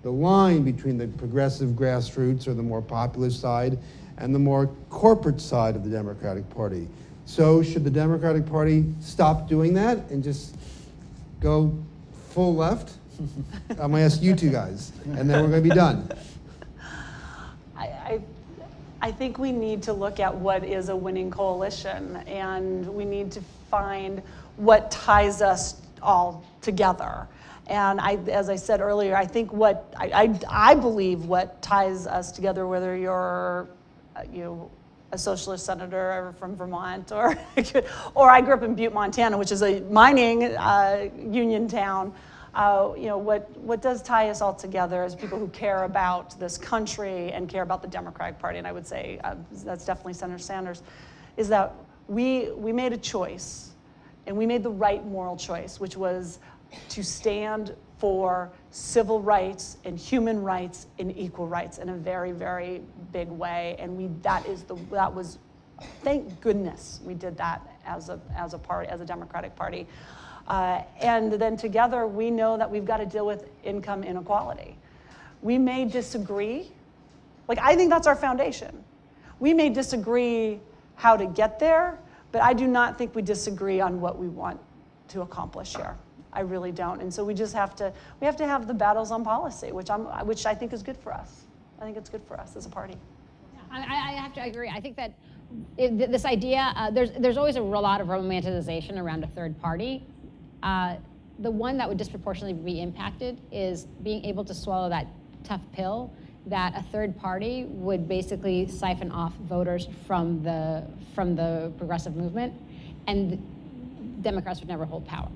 the line between the progressive grassroots or the more populist side and the more corporate side of the Democratic Party. So should the Democratic Party stop doing that and just go full left? I'm gonna ask you two guys, and then we're gonna be done. I think we need to look at what is a winning coalition, and we need to find what ties us all together. And as I said earlier, I think I believe what ties us together, whether you're a socialist senator from Vermont, or I grew up in Butte, Montana, which is a mining union town. What does tie us all together as people who care about this country and care about the Democratic Party, and I would say that's definitely Senator Sanders, is that we made a choice, and we made the right moral choice, which was to stand for civil rights and human rights and equal rights in a very, very big way. And that was, thank goodness we did that as a party, as a Democratic Party. And then together, we know that we've got to deal with income inequality. We may disagree. I think that's our foundation. We may disagree how to get there, but I do not think we disagree on what we want to accomplish here. I really don't. And so we have to have the battles on policy, which I think is good for us. I think it's good for us as a party. I have to agree. I think that this idea, there's always a lot of romanticization around a third party. The one that would disproportionately be impacted is being able to swallow that tough pill, that a third party would basically siphon off voters from the progressive movement, and Democrats would never hold power.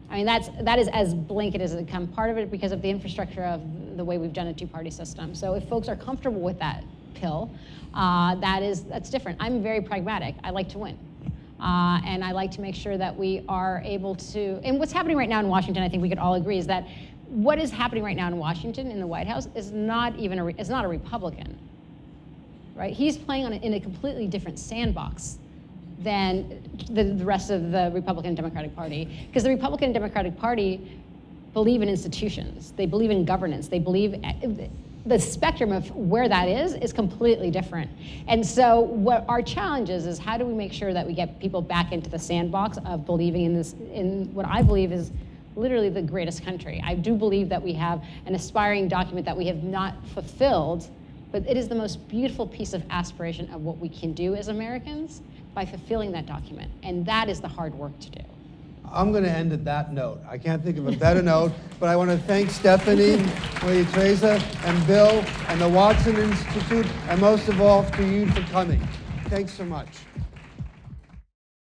I mean, that is as blanket as it can. Part of it because of the infrastructure of the way we've done a two-party system. So if folks are comfortable with that pill, that's different. I'm very pragmatic. I like to win. And I like to make sure that we are able to, and what's happening right now in Washington, I think we could all agree, is that what is happening right now in Washington, in the White House, is not it's not a Republican, right? He's playing in a completely different sandbox than the rest of the Republican and Democratic Party. Because the Republican and Democratic Party believe in institutions. They believe in governance. They believe, the spectrum of where that is completely different. And so what our challenge is how do we make sure that we get people back into the sandbox of believing in what I believe is literally the greatest country. I do believe that we have an aspiring document that we have not fulfilled, but it is the most beautiful piece of aspiration of what we can do as Americans by fulfilling that document. And that is the hard work to do. I'm going to end at that note. I can't think of a better note, but I want to thank Stephanie, Maria Teresa, and Bill, and the Watson Institute, and most of all, for you for coming. Thanks so much.